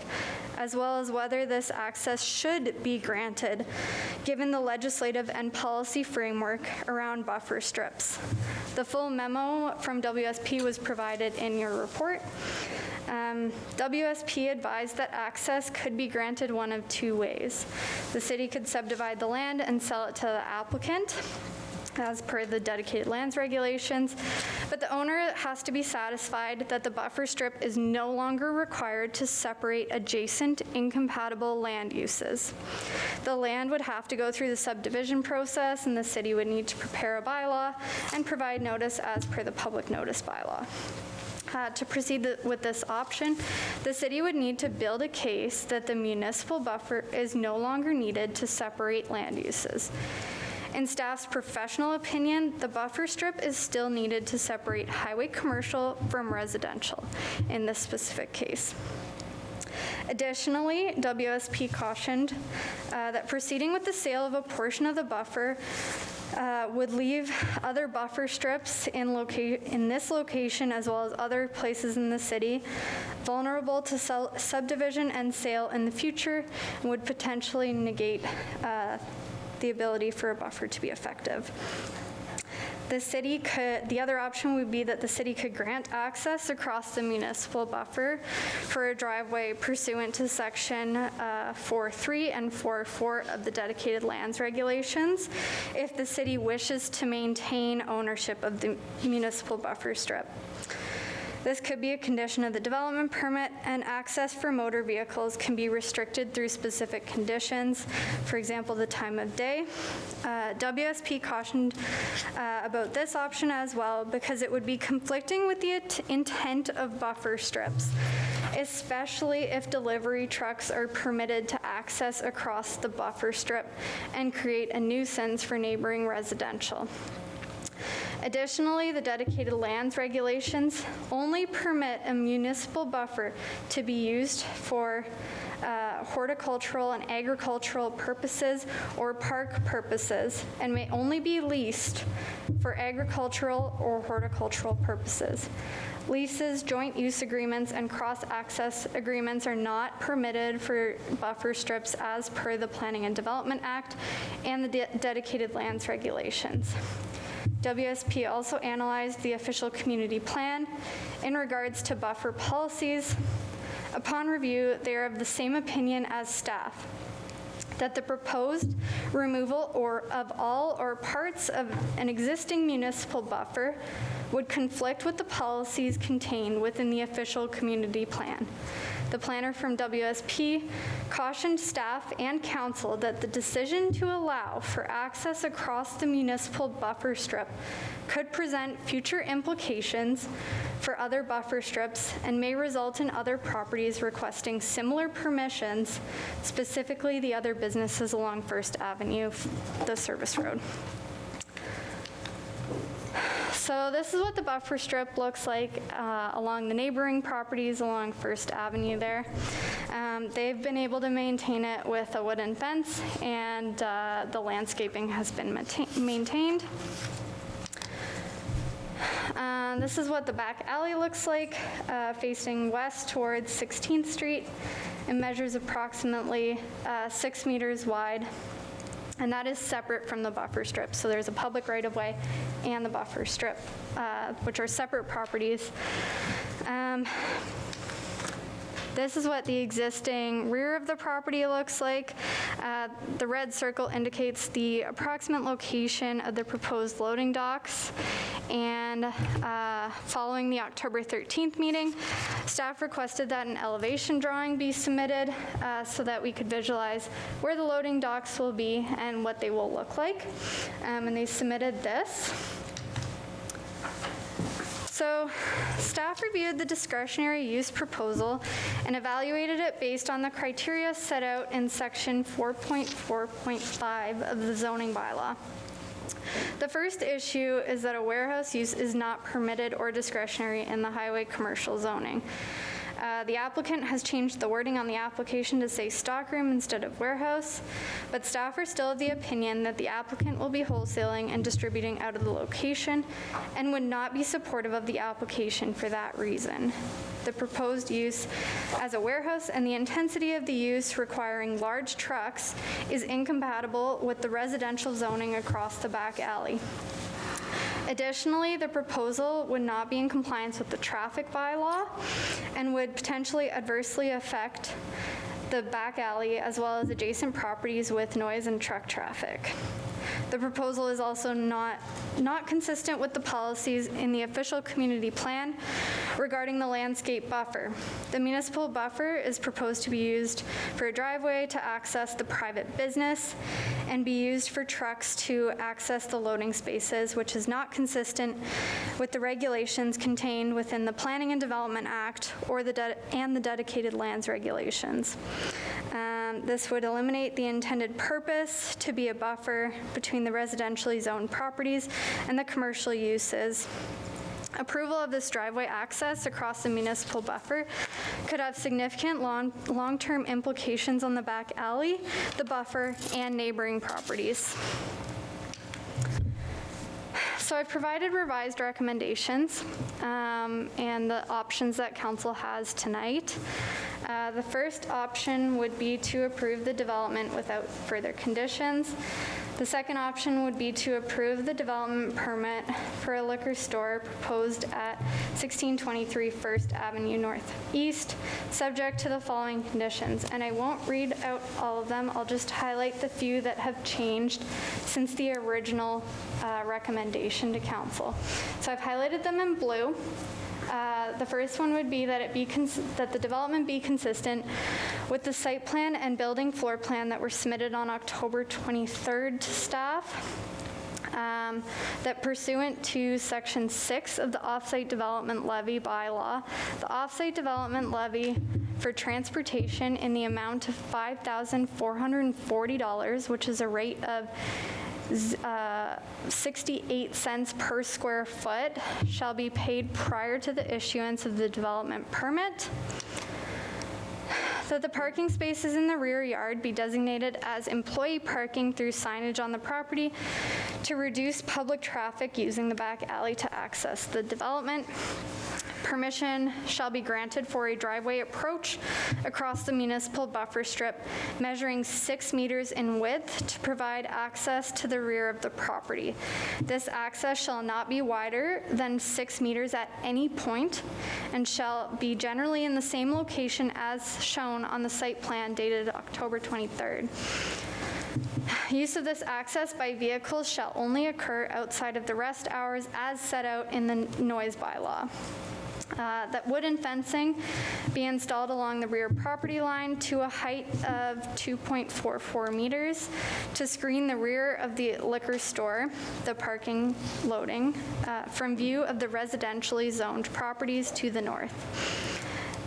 as well as whether this access should be granted, given the legislative and policy framework around buffer strips. The full memo from WSP was provided in your report. WSP advised that access could be granted one of two ways. The city could subdivide the land and sell it to the applicant, as per the dedicated lands regulations, but the owner has to be satisfied that the buffer strip is no longer required to separate adjacent incompatible land uses. The land would have to go through the subdivision process, and the city would need to prepare a bylaw and provide notice as per the public notice bylaw. To proceed with this option, the city would need to build a case that the municipal buffer is no longer needed to separate land uses. In staff's professional opinion, the buffer strip is still needed to separate highway commercial from residential in this specific case. Additionally, WSP cautioned that proceeding with the sale of a portion of the buffer would leave other buffer strips in this location, as well as other places in the city, vulnerable to subdivision and sale in the future, and would potentially negate the ability for a buffer to be effective. The other option would be that the city could grant access across the municipal buffer for a driveway pursuant to section 4.3 and 4.4 of the dedicated lands regulations if the city wishes to maintain ownership of the municipal buffer strip. This could be a condition of the development permit, and access for motor vehicles can be restricted through specific conditions, for example, the time of day. WSP cautioned about this option as well because it would be conflicting with the intent of buffer strips, especially if delivery trucks are permitted to access across the buffer strip and create a nuisance for neighboring residential. Additionally, the dedicated lands regulations only permit a municipal buffer to be used for horticultural and agricultural purposes or park purposes, and may only be leased for agricultural or horticultural purposes. Leases, joint use agreements, and cross-access agreements are not permitted for buffer strips as per the Planning and Development Act and the dedicated lands regulations. WSP also analyzed the official community plan in regards to buffer policies. Upon review, they are of the same opinion as staff, that the proposed removal of all or parts of an existing municipal buffer would conflict with the policies contained within the official community plan. The planner from WSP cautioned staff and council that the decision to allow for access across the municipal buffer strip could present future implications for other buffer strips and may result in other properties requesting similar permissions, specifically the other businesses along First Avenue, the service road. So this is what the buffer strip looks like along the neighboring properties along First Avenue there. They've been able to maintain it with a wooden fence, and the landscaping has been maintained. This is what the back alley looks like, facing west towards 16th Street. It measures approximately 6 meters wide, and that is separate from the buffer strip. So there's a public right-of-way and the buffer strip, which are separate properties. This is what the existing rear of the property looks like. The red circle indicates the approximate location of the proposed loading docks. And following the October 13th meeting, staff requested that an elevation drawing be submitted so that we could visualize where the loading docks will be and what they will look like. And they submitted this. So staff reviewed the discretionary use proposal and evaluated it based on the criteria set out in section 4.4.5 of the zoning bylaw. The first issue is that a warehouse use is not permitted or discretionary in the highway commercial zoning. The applicant has changed the wording on the application to say stockroom instead of warehouse, but staff are still of the opinion that the applicant will be wholesaling and distributing out of the location and would not be supportive of the application for that reason. The proposed use as a warehouse and the intensity of the use requiring large trucks is incompatible with the residential zoning across the back alley. Additionally, the proposal would not be in compliance with the traffic bylaw and would potentially adversely affect the back alley as well as adjacent properties with noise and truck traffic. The proposal is also not consistent with the policies in the official community plan regarding the landscape buffer. The municipal buffer is proposed to be used for a driveway to access the private business and be used for trucks to access the loading spaces, which is not consistent with the regulations contained within the Planning and Development Act or the dedicated lands regulations. This would eliminate the intended purpose to be a buffer between the residentially zoned properties and the commercial uses. Approval of this driveway access across the municipal buffer could have significant long-term implications on the back alley, the buffer, and neighboring properties. So I've provided revised recommendations and the options that council has tonight. The first option would be to approve the development without further conditions. The second option would be to approve the development permit for a liquor store proposed at 1623 First Avenue Northeast, subject to the following conditions. And I won't read out all of them. I'll just highlight the few that have changed since the original recommendation to council. So I've highlighted them in blue. The first one would be that that the development be consistent with the site plan and building floor plan that were submitted on October 23rd to staff. That pursuant to Section 6 of the Offsite Development Levy bylaw, the offsite development levy for transportation in the amount of $5,440, which is a rate of 68 cents per square foot, shall be paid prior to the issuance of the development permit. That the parking spaces in the rear yard be designated as employee parking through signage on the property to reduce public traffic using the back alley to access the development. Permission shall be granted for a driveway approach across the municipal buffer strip measuring 6 meters in width to provide access to the rear of the property. This access shall not be wider than 6 meters at any point and shall be generally in the same location as shown on the site plan dated October 23rd. Use of this access by vehicles shall only occur outside of the rest hours as set out in the noise bylaw. That wooden fencing be installed along the rear property line to a height of 2.44 meters to screen the rear of the liquor store, the parking loading, from view of the residentially zoned properties to the north.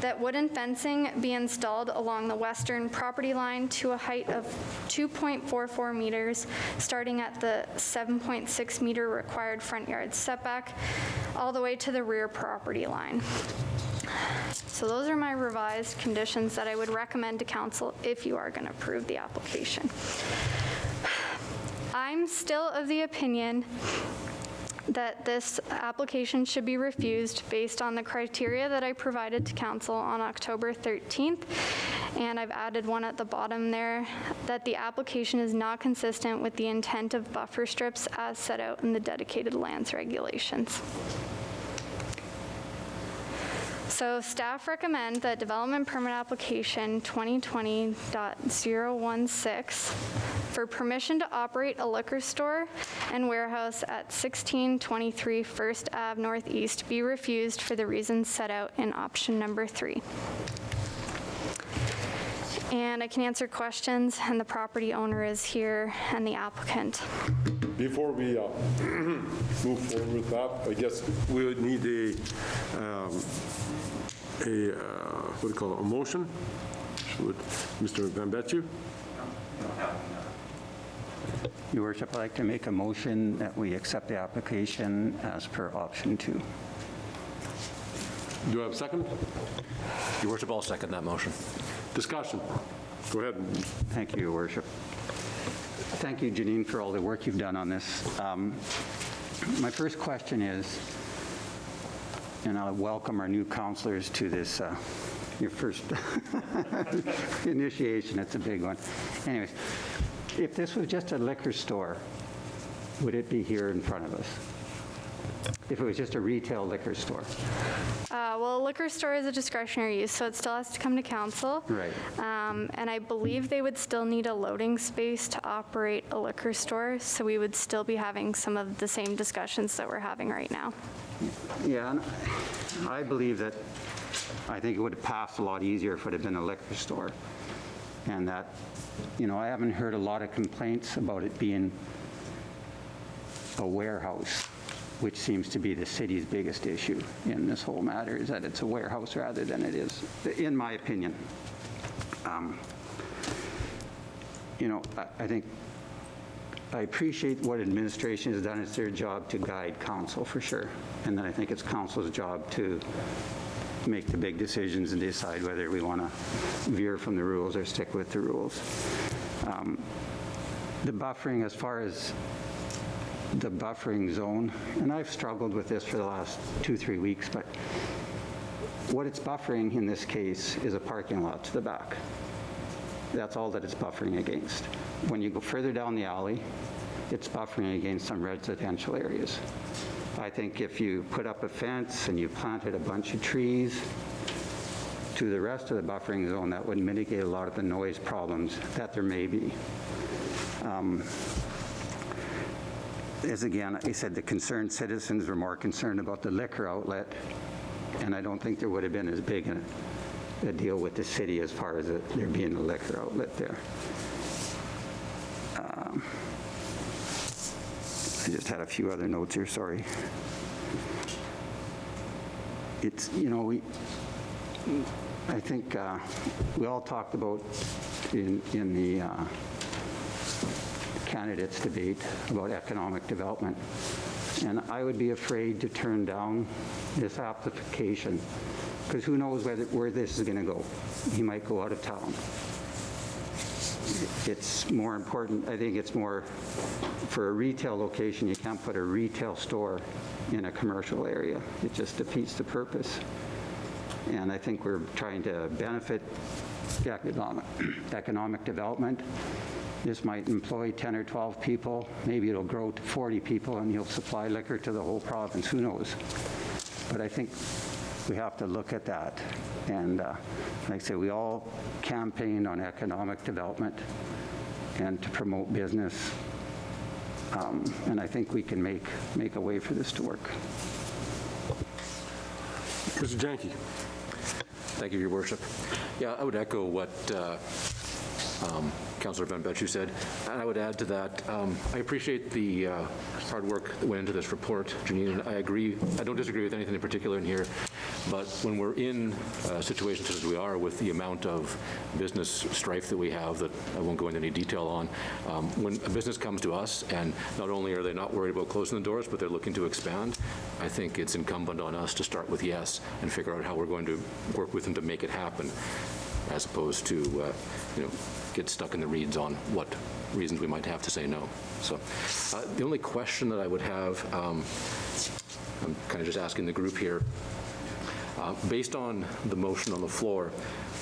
That wooden fencing be installed along the western property line to a height of 2.44 meters, starting at the 7.6 meter required front yard setback, all the way to the rear property line. So those are my revised conditions that I would recommend to council if you are going to approve the application. I'm still of the opinion that this application should be refused based on the criteria that I provided to council on October 13th, and I've added one at the bottom there, that the application is not consistent with the intent of buffer strips as set out in the dedicated lands regulations. So staff recommend that development permit application 2020.016 for permission to operate a liquor store and warehouse at 1623 First Ave Northeast be refused for the reasons set out in option number 3. And I can answer questions, and the property owner is here and the applicant. Before we move forward with that, I guess we would need what do you call it, a motion? Should Mr. Van Betju? Your Worship, I'd like to make a motion that we accept the application as per option 2. Do I have a second? Your Worship, I'll second that motion. Discussion. Go ahead. Thank you, Your Worship. Thank you, Janine, for all the work you've done on this. My first question is, and I'll welcome our new councillors to this, your first initiation. It's a big one. Anyways, if this was just a liquor store, would it be here in front of us? If it was just a retail liquor store? Well, a liquor store is a discretionary use, so it still has to come to council. Right. And I believe they would still need a loading space to operate a liquor store, so we would still be having some of the same discussions that we're having right now. Yeah, and I believe that, I think it would have passed a lot easier if it had been a liquor store. And that, you know, I haven't heard a lot of complaints about it being a warehouse, which seems to be the city's biggest issue in this whole matter, is that it's a warehouse rather than it is, in my opinion. You know, I think I appreciate what administration has done. It's their job to guide council, for sure. And then I think it's council's job to make the big decisions and decide whether we want to veer from the rules or stick with the rules. The buffering, as far as the buffering zone, and I've struggled with this for the last 2-3 weeks, but what it's buffering in this case is a parking lot to the back. That's all that it's buffering against. When you go further down the alley, it's buffering against some residential areas. I think if you put up a fence and you planted a bunch of trees to the rest of the buffering zone, that would mitigate a lot of the noise problems that there may be. As again, I said, the concerned citizens were more concerned about the liquor outlet, and I don't think there would have been as big a deal with the city as far as there being a liquor outlet there. I just had a few other notes here, sorry. It's, you know, I think we all talked about in the candidates debate about economic development, and I would be afraid to turn down this application because who knows where this is going to go. He might go out of town. It's more important, I think it's more for a retail location. You can't put a retail store in a commercial area. It just defeats the purpose. And I think we're trying to benefit economic development. This might employ 10 or 12 people. Maybe it'll grow to 40 people and you'll supply liquor to the whole province. Who knows? But I think we have to look at that. And like I say, we all campaigned on economic development and to promote business. And I think we can make a way for this to work. Mr. Janke. Thank you, Your Worship. Yeah, I would echo what Councillor Van Betsch said, and I would add to that, I appreciate the hard work that went into this report, Janine, and I agree, I don't disagree with anything in particular in here, but when we're in situations as we are with the amount of business strife that we have that I won't go into any detail on, when a business comes to us and not only are they not worried about closing the doors, but they're looking to expand, I think it's incumbent on us to start with yes and figure out how we're going to work with them to make it happen, as opposed to, you know, get stuck in the reeds on what reasons we might have to say no. So the only question that I would have, I'm kind of just asking the group here, based on the motion on the floor,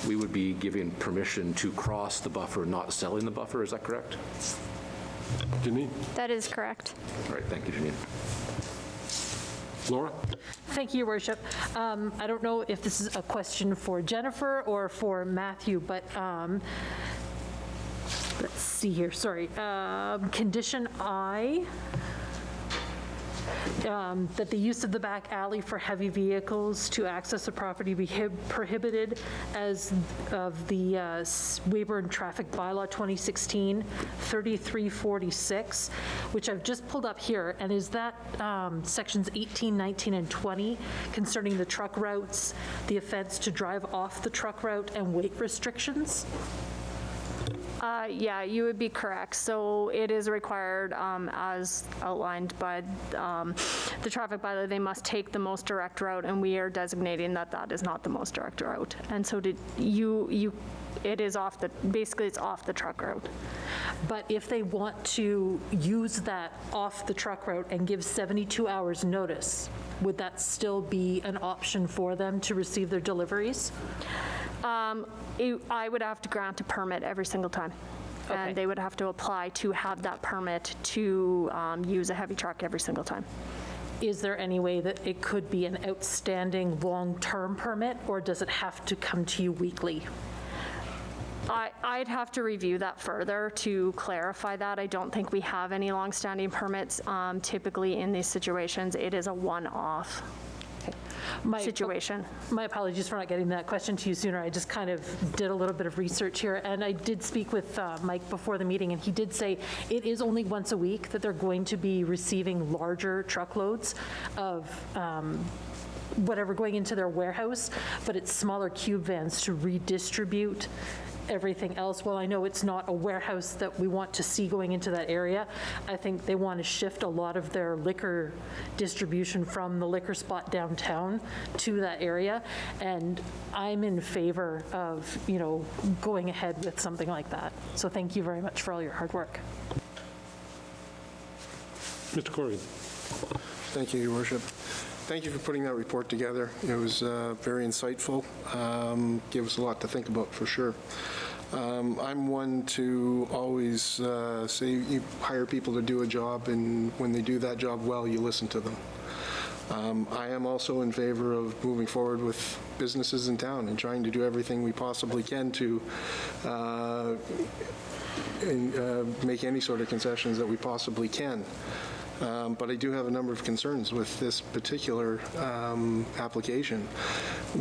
we would be giving permission to cross the buffer, not selling the buffer, is that correct? Janine? That is correct. All right, thank you, Janine. Laura? Thank you, Your Worship. I don't know if this is a question for Jennifer or for Matthew, but let's see here, sorry. Condition I, that the use of the back alley for heavy vehicles to access the property be prohibited as of the Weyburn Traffic Bylaw 2016, 3346, which I've just pulled up here, and is that sections 18, 19, and 20 concerning the truck routes, the offense to drive off the truck route, and weight restrictions? Yeah, you would be correct. So it is required, as outlined by the traffic bylaw, they must take the most direct route, and we are designating that that is not the most direct route. And so it is off the, basically it's off the truck route. But if they want to use that off the truck route and give 72 hours notice, would that still be an option for them to receive their deliveries? I would have to grant a permit every single time. Okay. And they would have to apply to have that permit to use a heavy truck every single time. Is there any way that it could be an outstanding long-term permit, or does it have to come to you weekly? I'd have to review that further to clarify that. I don't think we have any long-standing permits. Typically in these situations, it is a one-off situation. My apologies for not getting that question to you sooner. I just kind of did a little bit of research here, and I did speak with Mike before the meeting, and he did say it is only once a week that they're going to be receiving larger truckloads of whatever going into their warehouse, but it's smaller cube vans to redistribute everything else. Well, I know it's not a warehouse that we want to see going into that area. I think they want to shift a lot of their liquor distribution from the liquor spot downtown to that area, and I'm in favor of, you know, going ahead with something like that. So thank you very much for all your hard work. Mr. Corrigan. Thank you, Your Worship. thank you for putting that report together. It was very insightful, gave us a lot to think about for sure. I'm one to always say you hire people to do a job, and when they do that job well, you listen to them. I am also in favor of moving forward with businesses in town and trying to do everything we possibly can to make any sort of concessions that we possibly can. But I do have a number of concerns with this particular application.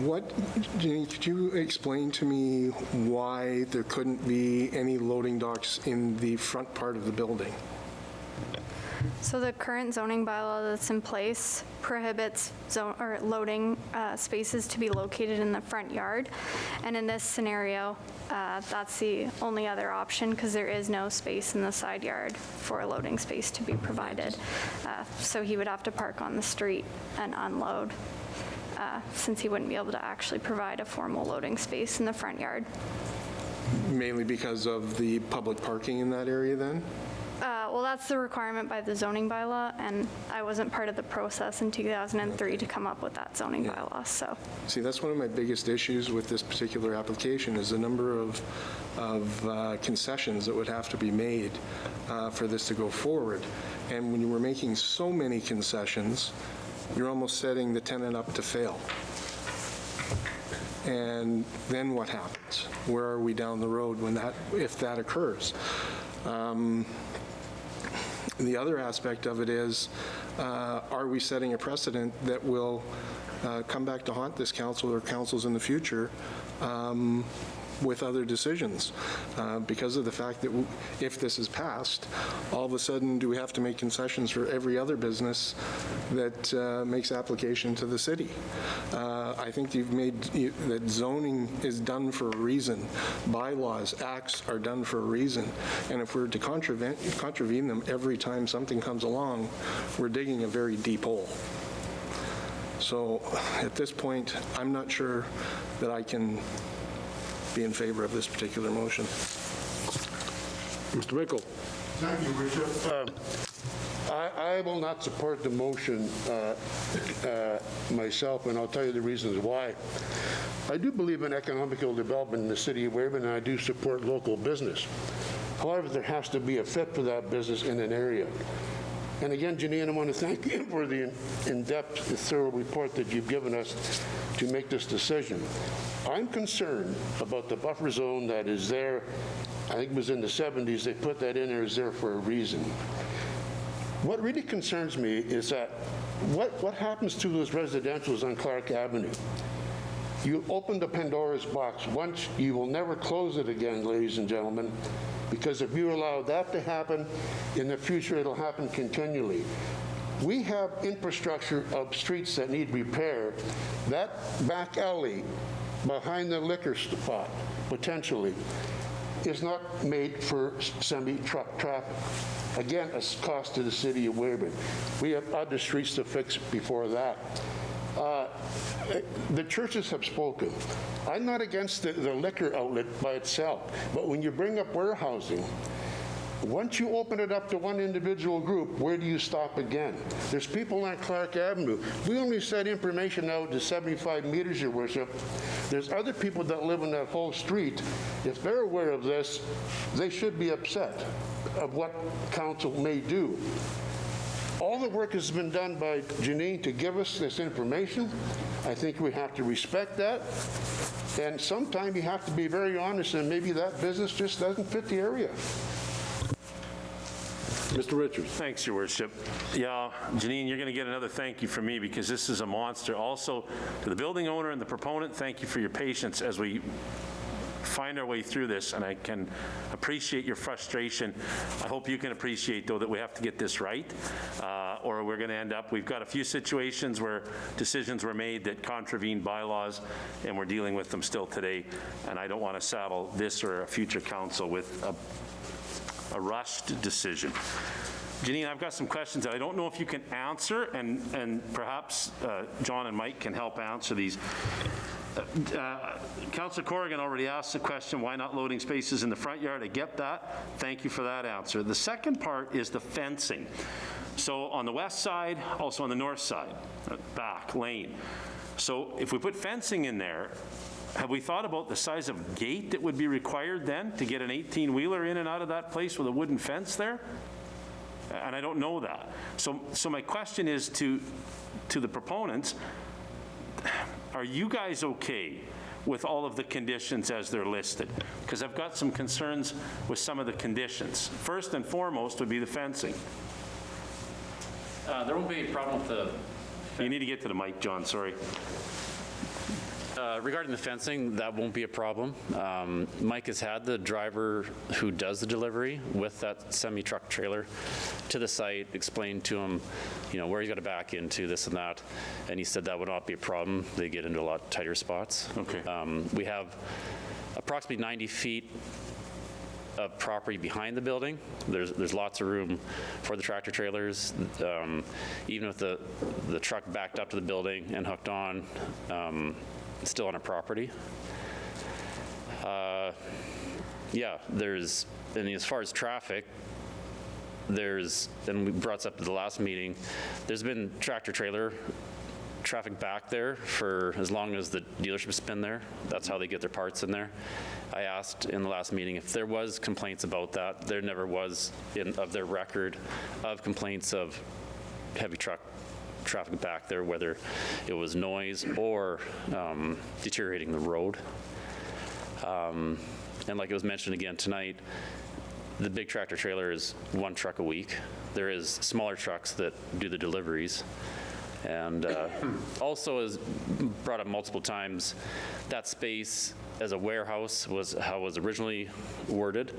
Could you explain to me why there couldn't be any loading docks in the front part of the building? So the current zoning bylaw that's in place prohibits loading spaces to be located in the front yard. And in this scenario, that's the only other option because there is no space in the side yard for a loading space to be provided. So he would have to park on the street and unload since he wouldn't be able to actually provide a formal loading space in the front yard. Mainly because of the public parking in that area then? Well, that's the requirement by the zoning bylaw, and I wasn't part of the process in 2003 to come up with that zoning bylaw, so. See, that's one of my biggest issues with this particular application is the number of concessions that would have to be made for this to go forward. And when you were making so many concessions, you're almost setting the tenant up to fail. And then what happens? Where are we down the road when if that occurs? The other aspect of it is, are we setting a precedent that will come back to haunt this council or councils in the future with other decisions? Because of the fact that if this is passed, all of a sudden, do we have to make concessions for every other business that makes application to the city? I think you've made that zoning is done for a reason. Bylaws, acts are done for a reason. And if we're to contravene them every time something comes along, we're digging a very deep hole. So at this point, I'm not sure that I can be in favor of this particular motion. Mr. Mickle. Thank you, Richard. I will not support the motion myself, and I'll tell you the reasons why. I do believe in economical development in the city of Weyburn, and I do support local business. However, there has to be a fit for that business in an area. And again, Janine, I want to thank you for the in-depth, thorough report that you've given us to make this decision. I'm concerned about the buffer zone that is there. I think it was in the 70s. They put that in there is there for a reason. What really concerns me is that what happens to those residentials on Clark Avenue? You open the Pandora's box once, you will never close it again, ladies and gentlemen, because if you allow that to happen, in the future it'll happen continually. We have infrastructure of streets that need repair. That back alley behind the liquor spot, potentially, is not made for semi-truck traffic. Again, a cost to the city of Weyburn. We have other streets to fix before that. The churches have spoken. I'm not against the liquor outlet by itself, but when you bring up warehousing, once you open it up to one individual group, where do you stop again? There's people on Clark Avenue. We only sent information out to 75 meters, Your Worship. There's other people that live in that whole street. If they're aware of this, they should be upset of what council may do. All the work has been done by Janine to give us this information. I think we have to respect that. And sometimes you have to be very honest, and maybe that business just doesn't fit the area. Mr. Richards. Thanks, Your Worship. Yeah, Janine, you're going to get another thank you from me because this is a monster. Also, to the building owner and the proponent, thank you for your patience as we find our way through this, and I can appreciate your frustration. I hope you can appreciate, though, that we have to get this right, or we're going to end up, we've got a few situations where decisions were made that contravene bylaws, and we're dealing with them still today, and I don't want to saddle this or a future council with a rushed decision. Janine, I've got some questions that I don't know if you can answer, and perhaps John and Mike can help answer these. Councillor Corrigan already asked the question, why not loading spaces in the front yard? I get that. Thank you for that answer. The second part is the fencing. So on the west side, also on the north side, back lane. So if we put fencing in there, have we thought about the size of gate that would be required then to get an 18-wheeler in and out of that place with a wooden fence there? And I don't know that. So my question is to the proponents, are you guys okay with all of the conditions as they're listed? Because I've got some concerns with some of the conditions. First and foremost would be the fencing. There won't be a problem with the... You need to get to the mic, John, sorry. Regarding the fencing, that won't be a problem. Mike has had the driver who does the delivery with that semi-truck trailer to the site, explained to him, where he's got to back into, this and that, and he said that would not be a problem. They get into a lot tighter spots. Okay. We have approximately 90 feet of property behind the building. There's lots of room for the tractor trailers. Even with the truck backed up to the building and hooked on, still on a property. Yeah, and as far as traffic, and we brought this up at the last meeting, there's been tractor trailer traffic back there for as long as the dealership's been there. That's how they get their parts in there. I asked in the last meeting if there was complaints about that. There never was of their record of complaints of heavy truck traffic back there, whether it was noise or deteriorating the road. And like it was mentioned again tonight, the big tractor trailer is one truck a week. There is smaller trucks that do the deliveries. And also, as brought up multiple times, that space as a warehouse was how it was originally worded,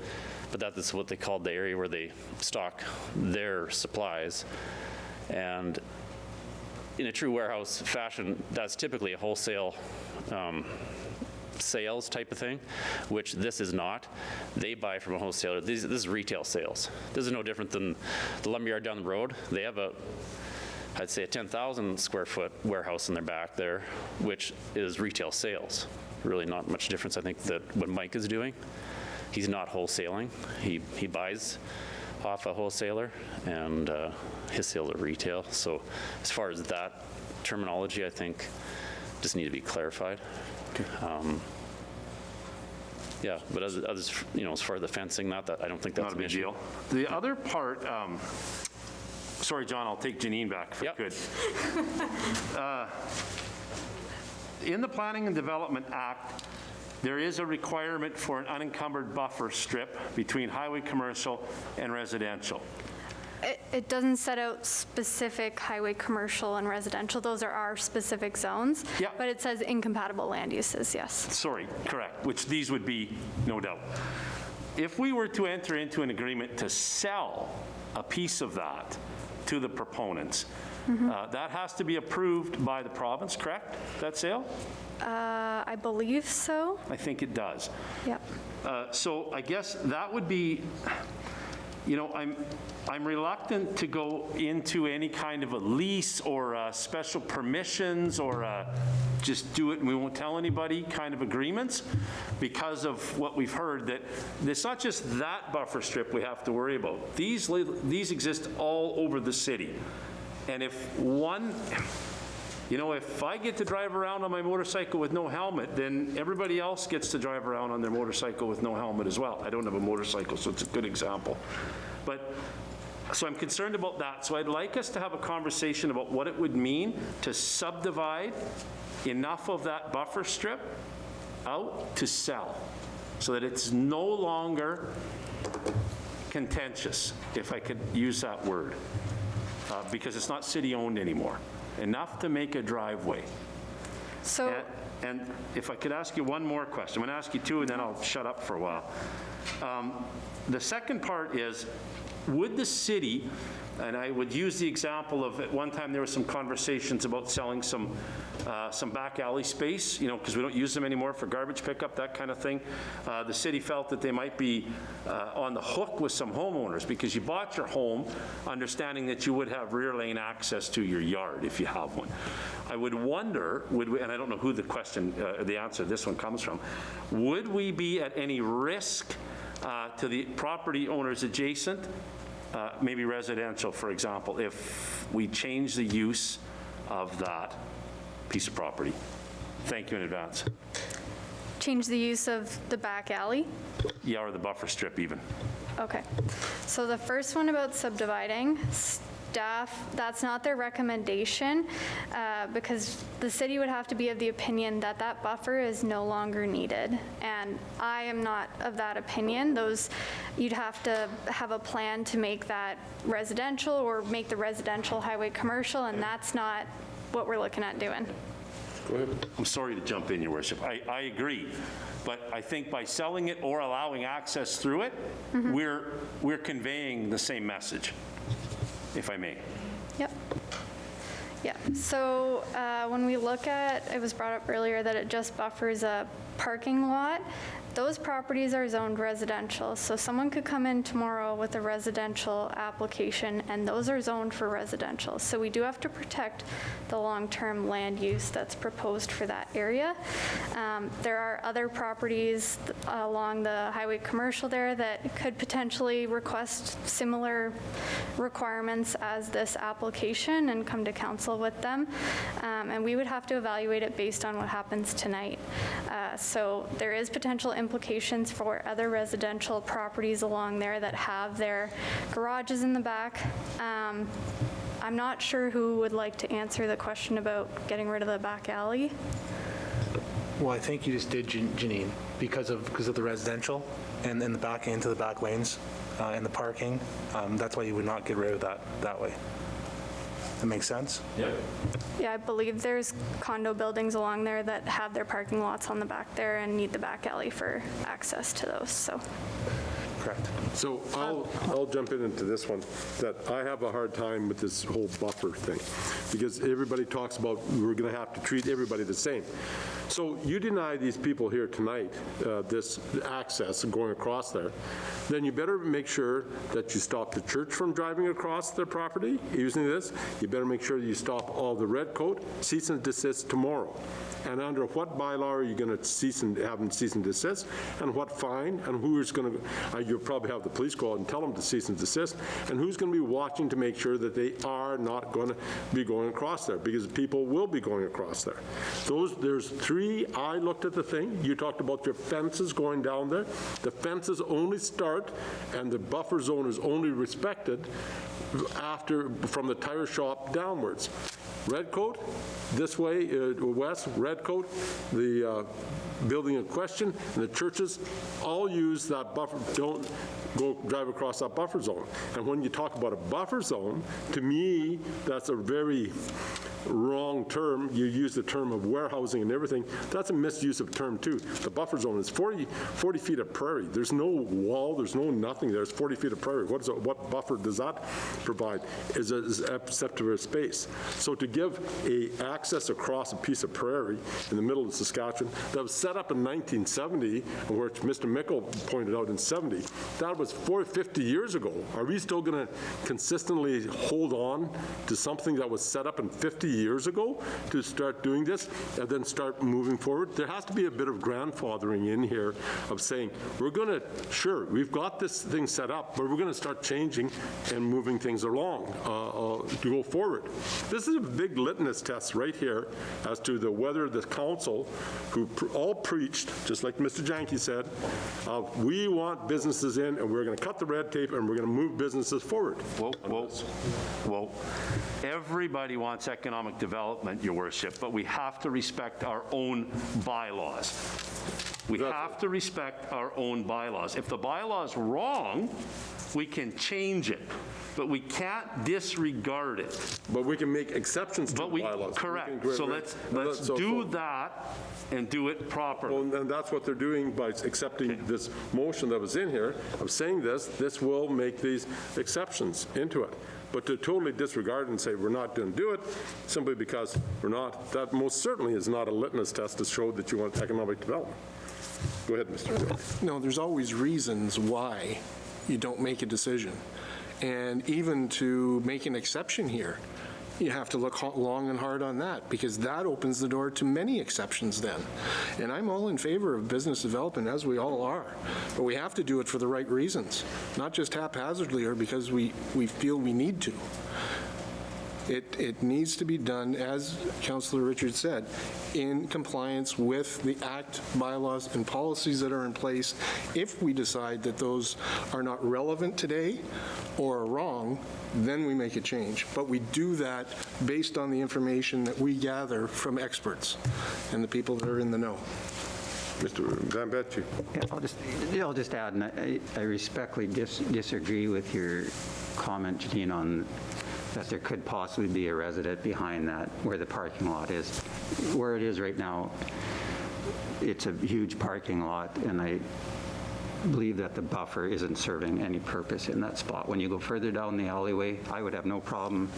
but that is what they called the area where they stock their supplies. And in a true warehouse fashion, that's typically a wholesale sales type of thing, which this is not. They buy from a wholesaler. This is retail sales. This is no different than the lumberyard down the road. They have I'd say a 10,000 square foot warehouse in their back there, which is retail sales. Really not much difference, I think, that what Mike is doing. He's not wholesaling. He buys off a wholesaler, and his sales are retail. So as far as that terminology, I think just need to be clarified. Okay. Yeah, but as far as the fencing, not that I don't think that's not a big deal. The other part. Sorry, John, I'll take Janine back if I could. In the Planning and Development Act, there is a requirement for an unencumbered buffer strip between highway commercial and residential. It doesn't set out specific highway commercial and residential. Those are our specific zones. Yeah. But it says incompatible land uses, yes. Sorry, correct, which these would be, no doubt. If we were to enter into an agreement to sell a piece of that to the proponents, that has to be approved by the province, correct, that sale? I believe so. I think it does. Yep. So I guess that would be, I'm reluctant to go into any kind of a lease or special permissions or just do it and we won't tell anybody kind of agreements, because of what we've heard, that it's not just that buffer strip we have to worry about. These exist all over the city. And if if I get to drive around on my motorcycle with no helmet, then everybody else gets to drive around on their motorcycle with no helmet as well. I don't have a motorcycle, so it's a good example. So I'm concerned about that. So I'd like us to have a conversation about what it would mean to subdivide enough of that buffer strip out to sell, so that it's no longer contentious, if I could use that word, because it's not city-owned anymore. Enough to make a driveway. So, and if I could ask you one more question. I'm going to ask you two, and then I'll shut up for a while. The second part is, would the city, and I would use the example of, at one time there were some conversations about selling some back alley space, because we don't use them anymore for garbage pickup, that kind of thing. The city felt that they might be on the hook with some homeowners, because you bought your home understanding that you would have rear lane access to your yard if you have one. I would wonder, and I don't know who the question, the answer to this one comes from. Would we be at any risk to the property owners adjacent, maybe residential, for example, if we change the use of that piece of property? Thank you in advance. Change the use of the back alley? Yeah, or the buffer strip even. Okay. So the first one about subdividing, staff, that's not their recommendation because the city would have to be of the opinion that that buffer is no longer needed. And I am not of that opinion. You'd have to have a plan to make that residential or make the residential highway commercial, and that's not what we're looking at doing. Go ahead. I'm sorry to jump in, Your Worship. I agree. But I think by selling it or allowing access through it, we're conveying the same message, if I may. Yep. Yeah, so when we look at, it was brought up earlier that it just buffers a parking lot. Those properties are zoned residential, so someone could come in tomorrow with a residential application, and those are zoned for residential. So we do have to protect the long-term land use that's proposed for that area. There are other properties along the highway commercial there that could potentially request similar requirements as this application and come to council with them. And we would have to evaluate it based on what happens tonight. So there is potential implications for other residential properties along there that have their garages in the back. I'm not sure who would like to answer the question about getting rid of the back alley. Well, I think you just did, Janine, because of the residential and then the back into the back lanes and the parking. That's why you would not get rid of that way. That makes sense? Yep. Yeah, I believe there's condo buildings along there that have their parking lots on the back there and need the back alley for access to those, so. Correct. So I'll jump into this one, that I have a hard time with this whole buffer thing, because everybody talks about we're going to have to treat everybody the same. So you deny these people here tonight this access going across there, then you better make sure that you stop the church from driving across their property using this. You better make sure you stop all the red coat, cease and desist tomorrow. And under what bylaw are you going to have them cease and desist, and what fine, and who is going to, you'll probably have the police go out and tell them to cease and desist, and who's going to be watching to make sure that they are not going to be going across there, because people will be going across there. There's three, I looked at the thing, you talked about your fences going down there. The fences only start, and the buffer zone is only respected from the tire shop downwards. Red coat, this way, west, red coat, the building in question, and the churches all use that buffer, don't go drive across that buffer zone. And when you talk about a buffer zone, to me, that's a very wrong term. You use the term of warehousing and everything. That's a misuse of term too. The buffer zone is 40 feet of prairie. There's no wall, there's no nothing. There's 40 feet of prairie. What buffer does that provide? Is acceptable space. So to give a access across a piece of prairie in the middle of Saskatchewan that was set up in 1970, which Mr. Mickle pointed out in 70, that was 50 years ago. Are we still going to consistently hold on to something that was set up in 50 years ago to start doing this and then start moving forward? There has to be a bit of grandfathering in here of saying, we're going to, sure, we've got this thing set up, but we're going to start changing and moving things along to go forward. This is a big litmus test right here as to whether the council, who all preached, just like Mr. Janke said, we want businesses in and we're going to cut the red tape and we're going to move businesses forward. Whoa. Everybody wants economic development, Your Worship, but we have to respect our own bylaws. We have to respect our own bylaws. If the bylaw is wrong, we can change it, but we can't disregard it. But we can make exceptions to the bylaws. Correct. So let's do that and do it properly. Well, and that's what they're doing by accepting this motion that was in here of saying this will make these exceptions into it. But to totally disregard and say we're not going to do it simply because we're not, that most certainly is not a litmus test to show that you want economic development. Go ahead, Mr. Chair. No, there's always reasons why you don't make a decision. And even to make an exception here, you have to look long and hard on that, because that opens the door to many exceptions then. And I'm all in favor of business development, as we all are, but we have to do it for the right reasons, not just haphazardly or because we feel we need to. It needs to be done, as Councillor Richards said, in compliance with the Act, bylaws, and policies that are in place. If we decide that those are not relevant today or are wrong, then we make a change. But we do that based on the information that we gather from experts and the people that are in the know. Mr. Gambetta. Yeah, I'll just add, and I respectfully disagree with your comment, Janine, on that there could possibly be a resident behind that where the parking lot is. Where it is right now, it's a huge parking lot, and I believe that the buffer isn't serving any purpose in that spot. When you go further down the alleyway, I would have no problem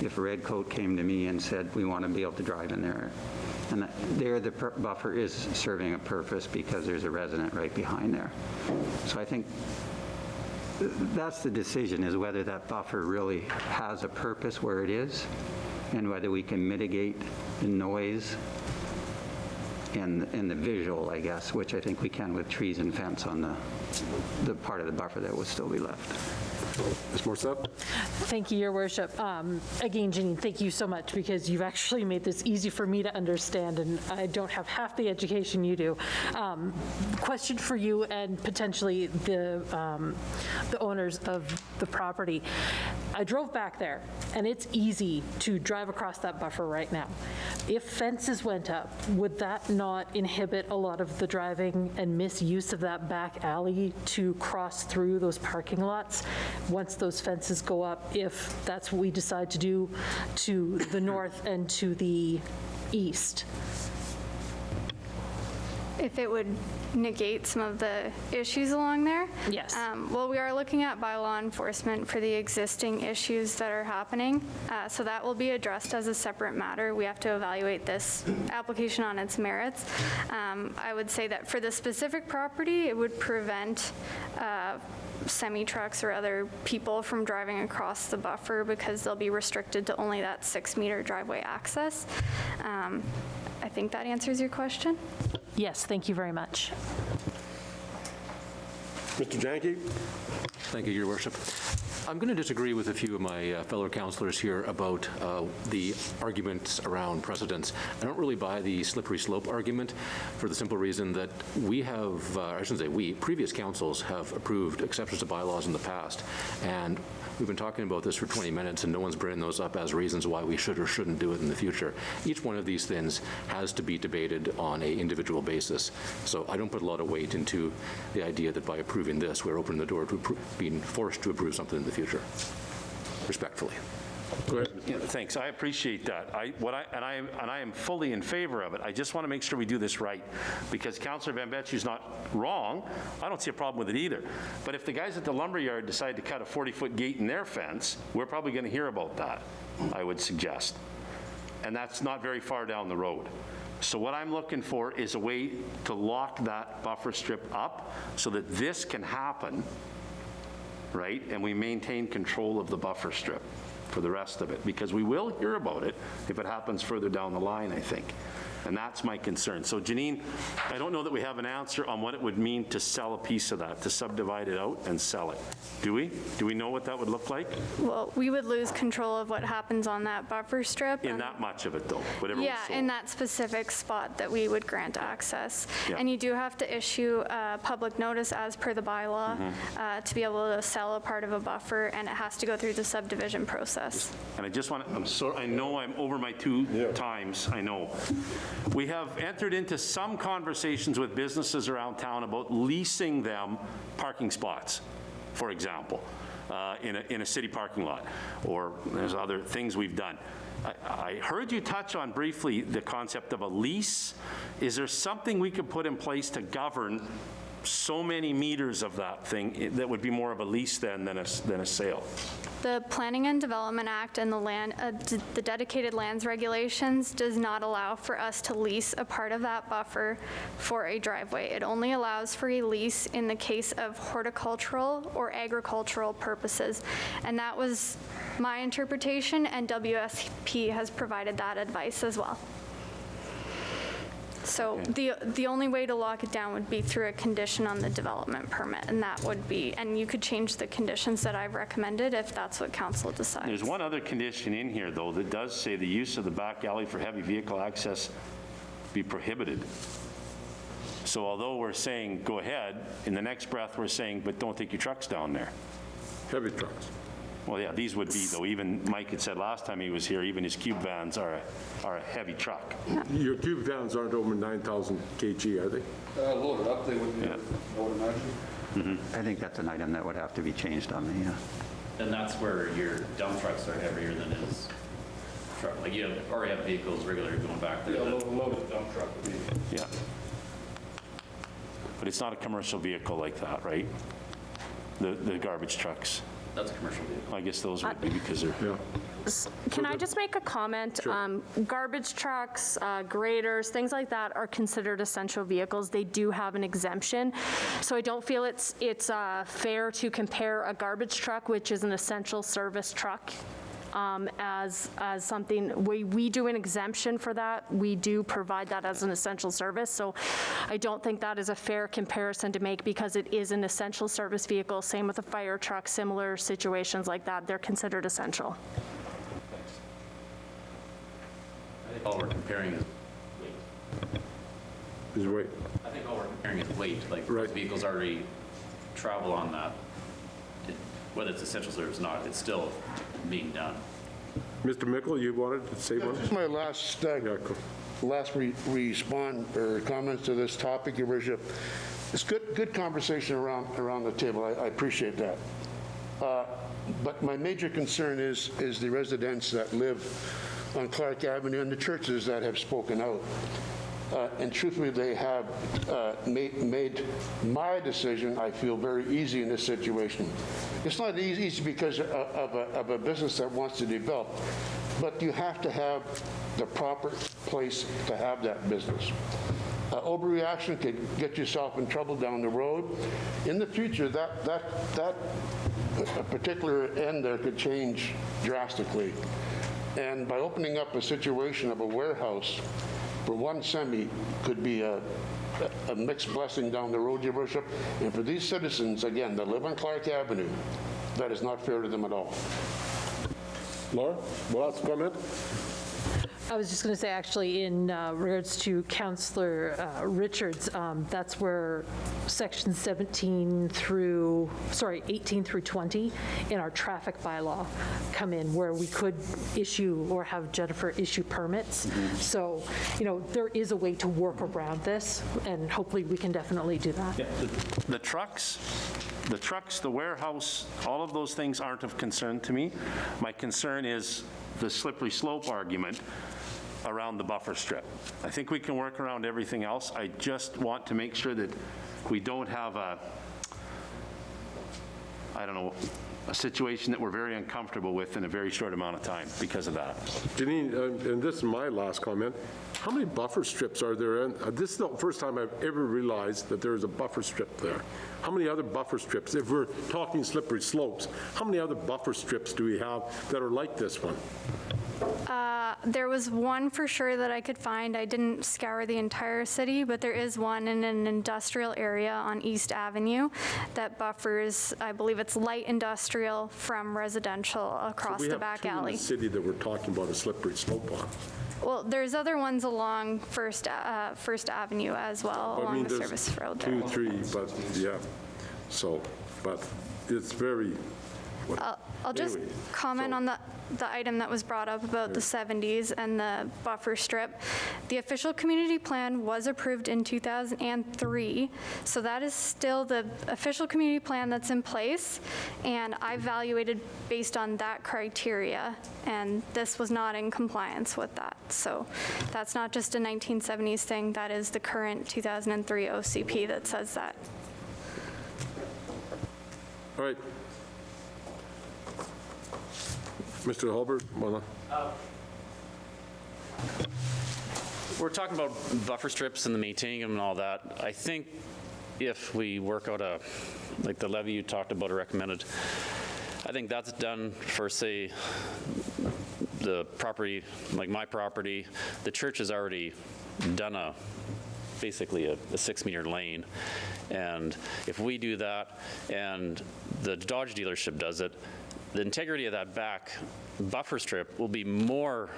if a red coat came to me and said, we want to be able to drive in there. And there, the buffer is serving a purpose because there's a resident right behind there. So I think that's the decision, is whether that buffer really has a purpose where it is, and whether we can mitigate the noise and the visual, I guess, which I think we can with trees and fence on the part of the buffer that would still be left. Ms. Morissette? Thank you, Your Worship. Again, Janine, thank you so much, because you've actually made this easy for me to understand, and I don't have half the education you do. Question for you and potentially the owners of the property. I drove back there, and it's easy to drive across that buffer right now. If fences went up, would that not inhibit a lot of the driving and misuse of that back alley to cross through those parking lots once those fences go up, if that's what we decide to do to the north and to the east? If it would negate some of the issues along there? Yes. Well, we are looking at bylaw enforcement for the existing issues that are happening, so that will be addressed as a separate matter. We have to evaluate this application on its merits. I would say that for the specific property, it would prevent semi-trucks or other people from driving across the buffer because they'll be restricted to only that 6-meter driveway access. I think that answers your question. Yes, thank you very much. Mr. Janke? Thank you, Your Worship. I'm going to disagree with a few of my fellow councillors here about the arguments around precedents. I don't really buy the slippery slope argument for the simple reason that we have, I shouldn't say we, previous councils have approved exceptions to bylaws in the past, and we've been talking about this for 20 minutes and no one's bringing those up as reasons why we should or shouldn't do it in the future. Each one of these things has to be debated on an individual basis. So I don't put a lot of weight into the idea that by approving this, we're opening the door to being forced to approve something in the future. Respectfully. Go ahead. Yeah, thanks. I appreciate that. I am fully in favor of it. I just want to make sure we do this right, because Councillor Van Betsch's not wrong. I don't see a problem with it either. But if the guys at the lumberyard decide to cut a 40-foot gate in their fence, we're probably going to hear about that, I would suggest. And that's not very far down the road. So what I'm looking for is a way to lock that buffer strip up so that this can happen, right? And we maintain control of the buffer strip for the rest of it, because we will hear about it if it happens further down the line, I think. And that's my concern. So Janine, I don't know that we have an answer on what it would mean to sell a piece of that, to subdivide it out and sell it. Do we? Do we know what that would look like? Well, we would lose control of what happens on that buffer strip. In that much of it, though, whatever was Yeah, sold. in that specific spot that we would grant access. Yeah. And you do have to issue a public notice as per the bylaw to be able to sell a part of a buffer, and it has to go through the subdivision process. And I just want to, I'm sorry, I know I'm over my 2 times, I know. We have entered into some conversations with businesses around town about leasing them parking spots, for example, in a city parking lot, or there's other things we've done. I heard you touch on briefly the concept of a lease. Is there something we could put in place to govern so many meters of that thing, that would be more of a lease then than a sale. The Planning and Development Act and the dedicated lands regulations does not allow for us to lease a part of that buffer for a driveway. It only allows for a lease in the case of horticultural or agricultural purposes. And that was my interpretation, and WSP has provided that advice as well. So the only way to lock it down would be through a condition on the development permit, and that would be, and you could change the conditions that I've recommended if that's what council decides. There's one other condition in here, though, that does say the use of the back alley for heavy vehicle access be prohibited. So although we're saying, go ahead, in the next breath, we're saying, but don't take your trucks down there. Heavy trucks. Well, yeah, these would be, though. Even Mike had said last time he was here, even his cube vans are a heavy truck. Your cube vans aren't over 9,000 kg, are they? Loaded up, they would be, Yeah. I would imagine. I think that's an item that would have to be changed on the, And that's where your dump trucks are heavier than his truck. Like you already have vehicles regularly going back there. Yeah, that- loaded dump truck would be. Yeah. But it's not a commercial vehicle like that, right? The garbage trucks. That's a commercial vehicle. I guess those would be because they're, Yeah. Can I just make a comment? Garbage trucks, graders, things like that are considered essential vehicles. They do have an exemption. So I don't feel it's fair to compare a garbage truck, which is an essential service truck, as something, we do an exemption for that. We do provide that as an essential service. So I don't think that is a fair comparison to make because it is an essential service vehicle. Same with a fire truck, similar situations like that. They're considered essential. I think all we're comparing is weight. Is weight. I think all we're comparing is weight. Like Right. those vehicles already travel on that. Whether it's essential service or not, it's still being done. Mr. Mickle, you wanted to say one? Just my last respond or comments to this topic, Your Worship. It's good conversation around the table. I appreciate that. But my major concern is the residents that live on Clark Avenue and the churches that have spoken out. And truthfully, they have made my decision, I feel, very easy in this situation. It's not easy because of a business that wants to develop, but you have to have the proper place to have that business. Overreaction could get yourself in trouble down the road. In the future, that particular end there could change drastically. And by opening up a situation of a warehouse for one semi could be a mixed blessing down the road, Your Worship. And for these citizens, again, that live on Clark Avenue, that is not fair to them at all. Laura, last comment? I was just going to say, actually, in regards to Councillor Richards, that's where section 18 through 20 in our traffic bylaw come in, where we could issue or have Jennifer issue permits. So, there is a way to work around this, and hopefully we can definitely do that. yeah, the trucks, the warehouse, all of those things aren't of concern to me. My concern is the slippery slope argument around the buffer strip. I think we can work around everything else. I just want to make sure that we don't have a situation that we're very uncomfortable with in a very short amount of time because of that. Janine, and this is my last comment, how many buffer strips are there? This is the first time I've ever realized that there is a buffer strip there. How many other buffer strips, if we're talking slippery slopes, how many other buffer strips do we have that are like this one? There was one for sure that I could find. I didn't scour the entire city, but there is one in an industrial area on East Avenue that buffers, I believe it's light industrial from residential across the back alley. We have two in the city that we're talking about a slippery slope on. Well, there's other ones along First Avenue as well, along the service road there. 2, 3, but yeah. So, but it's very. I'll just Anyway, comment on the item that was brought up about the 70s and the buffer strip. The official community plan was approved in 2003, so that is still the official community plan that's in place, and I evaluated based on that criteria, and this was not in compliance with that. So that's not just a 1970s thing, that is the current 2003 OCP that says that. All right. Mr. Hulbert, We're talking about buffer strips and the maintaining them and all that. I think if we work out like the levy you talked about or recommended, I think that's done for, say, the property, like my property. The church has already done basically a 6-meter lane. And if we do that and the Dodge dealership does it, the integrity of that back buffer strip will be more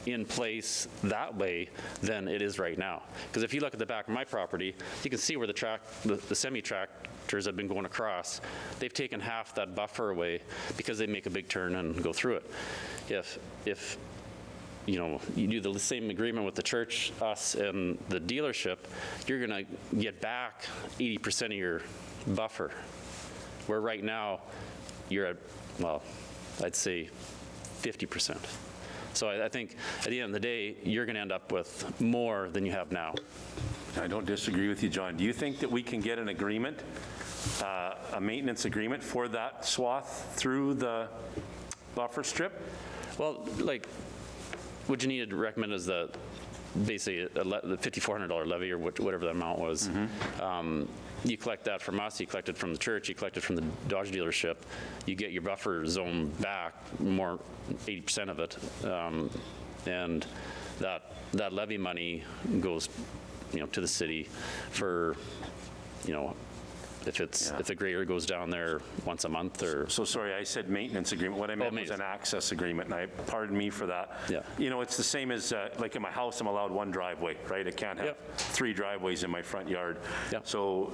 in place that way than it is right now. Because if you look at the back of my property, you can see where the semi-tractors have been going across. They've taken half that buffer away because they make a big turn and go through it. If you do the same agreement with the church, us, and the dealership, you're going to get back 80% of your buffer, where right now you're at, well, I'd say 50%. So I think at the end of the day, you're going to end up with more than you have now. I don't disagree with you, John. Do you think that we can get an agreement, a maintenance agreement for that swath through the buffer strip? Well, like, what you need to recommend is basically the $5,400 levy or whatever the amount was. You collect that from us, you collect it from the church, you collect it from the Dodge dealership, you get your buffer zone back, more 80% of it, and that levy money goes, to the city for, if the grader goes down there once a month or. So sorry, I said maintenance agreement. What I meant was an access agreement, and pardon me for that. Yeah. It's the same as, like in my house, I'm allowed one driveway, right? I can't have 3 driveways in my front yard. Yep. So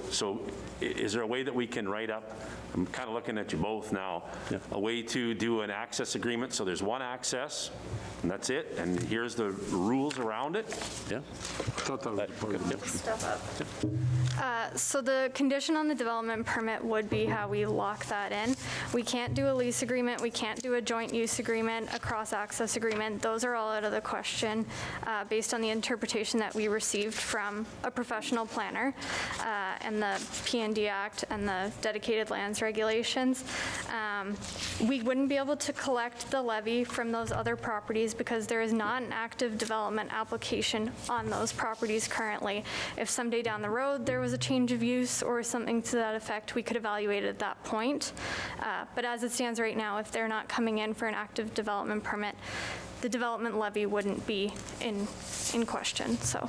is there a way that we can write up, I'm kind of looking at you both now, a way to do an access agreement, so there's one access, and that's it, and here's the rules around it? Yeah. I thought that was part of the motion. Step up. So the condition on the development permit would be how we lock that in. We can't do a lease agreement, we can't do a joint use agreement, a cross-access agreement. Those are all out of the question based on the interpretation that we received from a professional planner and the P&D Act and the dedicated lands regulations. We wouldn't be able to collect the levy from those other properties because there is not an active development application on those properties currently. If someday down the road there was a change of use or something to that effect, we could evaluate at that point. But as it stands right now, if they're not coming in for an active development permit, the development levy wouldn't be in question. So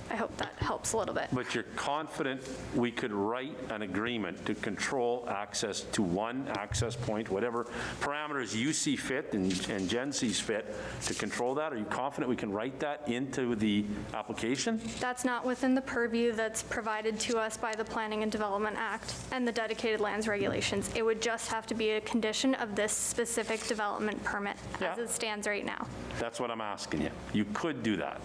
I hope that helps a little bit. But you're confident we could write an agreement to control access to one access point, whatever parameters you see fit and Jen sees fit to control that? Are you confident we can write that into the application? That's not within the purview that's provided to us by the Planning and Development Act and the dedicated lands regulations. It would just have to be a condition of this specific development permit as it stands right now. That's what I'm asking you. You could do that.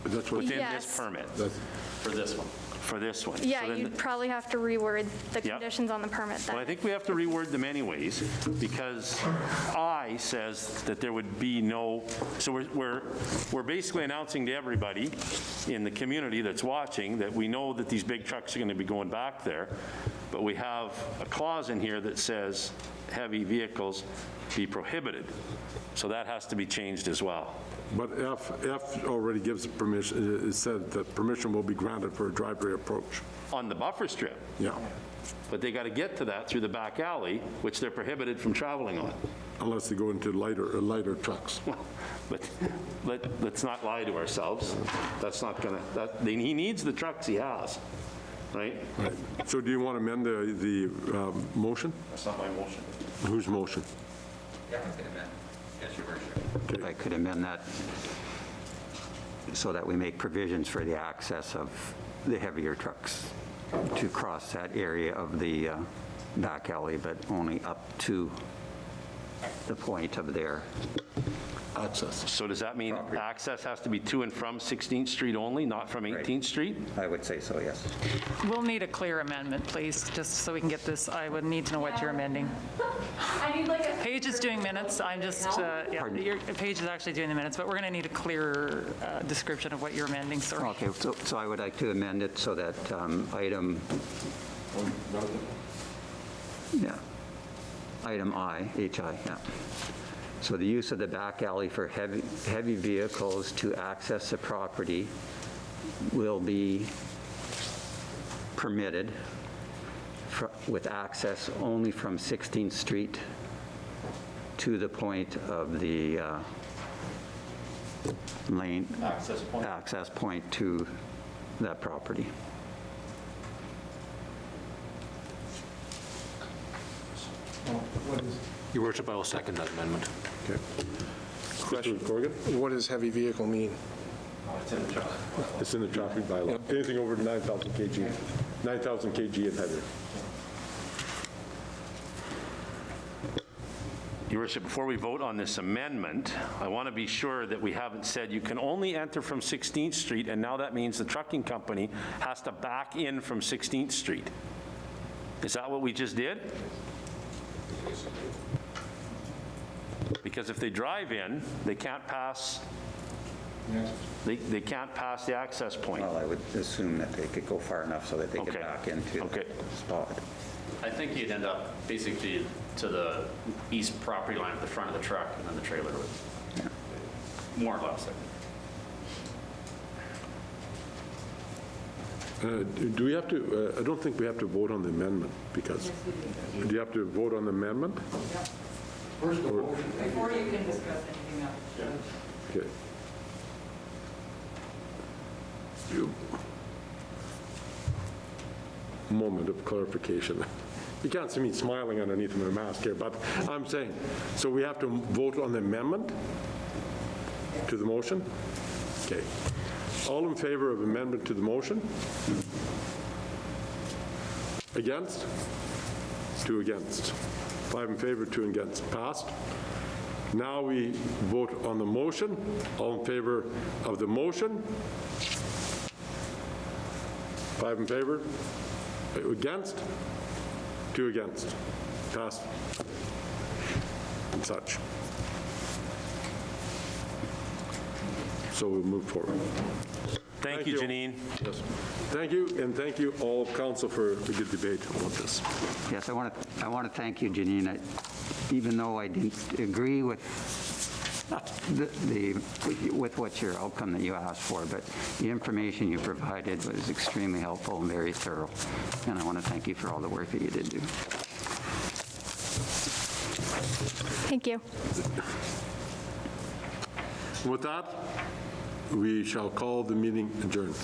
That's what. Within Yes. this permit, for this one. For this one. Yeah, So then- you'd probably have to reword the Yep. conditions on the permit then. Well, I think we have to reword them anyways, because I says that there would be no, so we're basically announcing to everybody in the community that's watching that we know that these big trucks are going to be going back there, but we have a clause in here that says heavy vehicles be prohibited. So that has to be changed as well. But F already gives permission, it said that permission will be granted for a driveway approach. On the buffer strip. Yeah, But they got to get to that through the back alley, which they're prohibited from traveling on. unless they go into lighter trucks. But let's not lie to ourselves. That's not going to, he needs the trucks he has, right? Right. So do you want to amend the motion? That's not my motion. Whose motion? Yeah, I could amend. Yes, Your Worship. If I could amend that so that we make provisions for the access of the heavier trucks to cross that area of the back alley, but only up to the point of their access. So does that mean access has to be to and from 16th Street only, not from 18th Street? I would say so, yes. We'll need a clear amendment, please, just so we can get this. I would need to know what you're amending. I need like a... Paige is doing minutes. I'm just, Paige is actually doing the minutes, but we're going to need a clear description of what you're amending, sorry. Okay, so I would like to amend it so that item Yeah. Item I, HI, yeah. So the use of the back alley for heavy vehicles to access the property will be permitted with access only from 16th Street to the point of the lane. Access point to that property. Your worship, I will second that amendment. Okay. Question, Corrigan? What does heavy vehicle mean? It's in the traffic bylaw. Anything over 9,000 kg, 9,000 kg and heavier. Your worship, before we vote on this amendment, I want to be sure that we haven't said you can only enter from 16th Street, and now that means the trucking company has to back in from 16th Street. Is that what we just did? Because if they drive in, they can't pass, they can't pass the access point. Well, I would assume that they could go far enough so that they could back into the spot. I think you'd end up basically to the east property line at the front of the truck, and then the trailer would, more or less. Do we have to, I don't think we have to vote on the amendment, because, do you have to vote on the amendment? First of all, before you can discuss anything else. Okay. Moment of clarification. You can't see me smiling underneath my mask here, but I'm saying, so we have to vote on the amendment to the motion? Okay. All in favor of amendment to the motion? Against? 2 against. 5 in favor, 2 against. Passed. Now we vote on the motion. All in favor of the motion? 5 in favor? Against? 2 against. Passed. And such. So we'll move forward. Thank you, Janine. Yes. Thank you, and thank you all of council for a good debate about this. Yes, I want to thank you, Janine. Even though I didn't agree with with what your outcome that you asked for, but the information you provided was extremely helpful and very thorough. And I want to thank you for all the work that you did do. Thank you. With that, we shall call the meeting adjourned.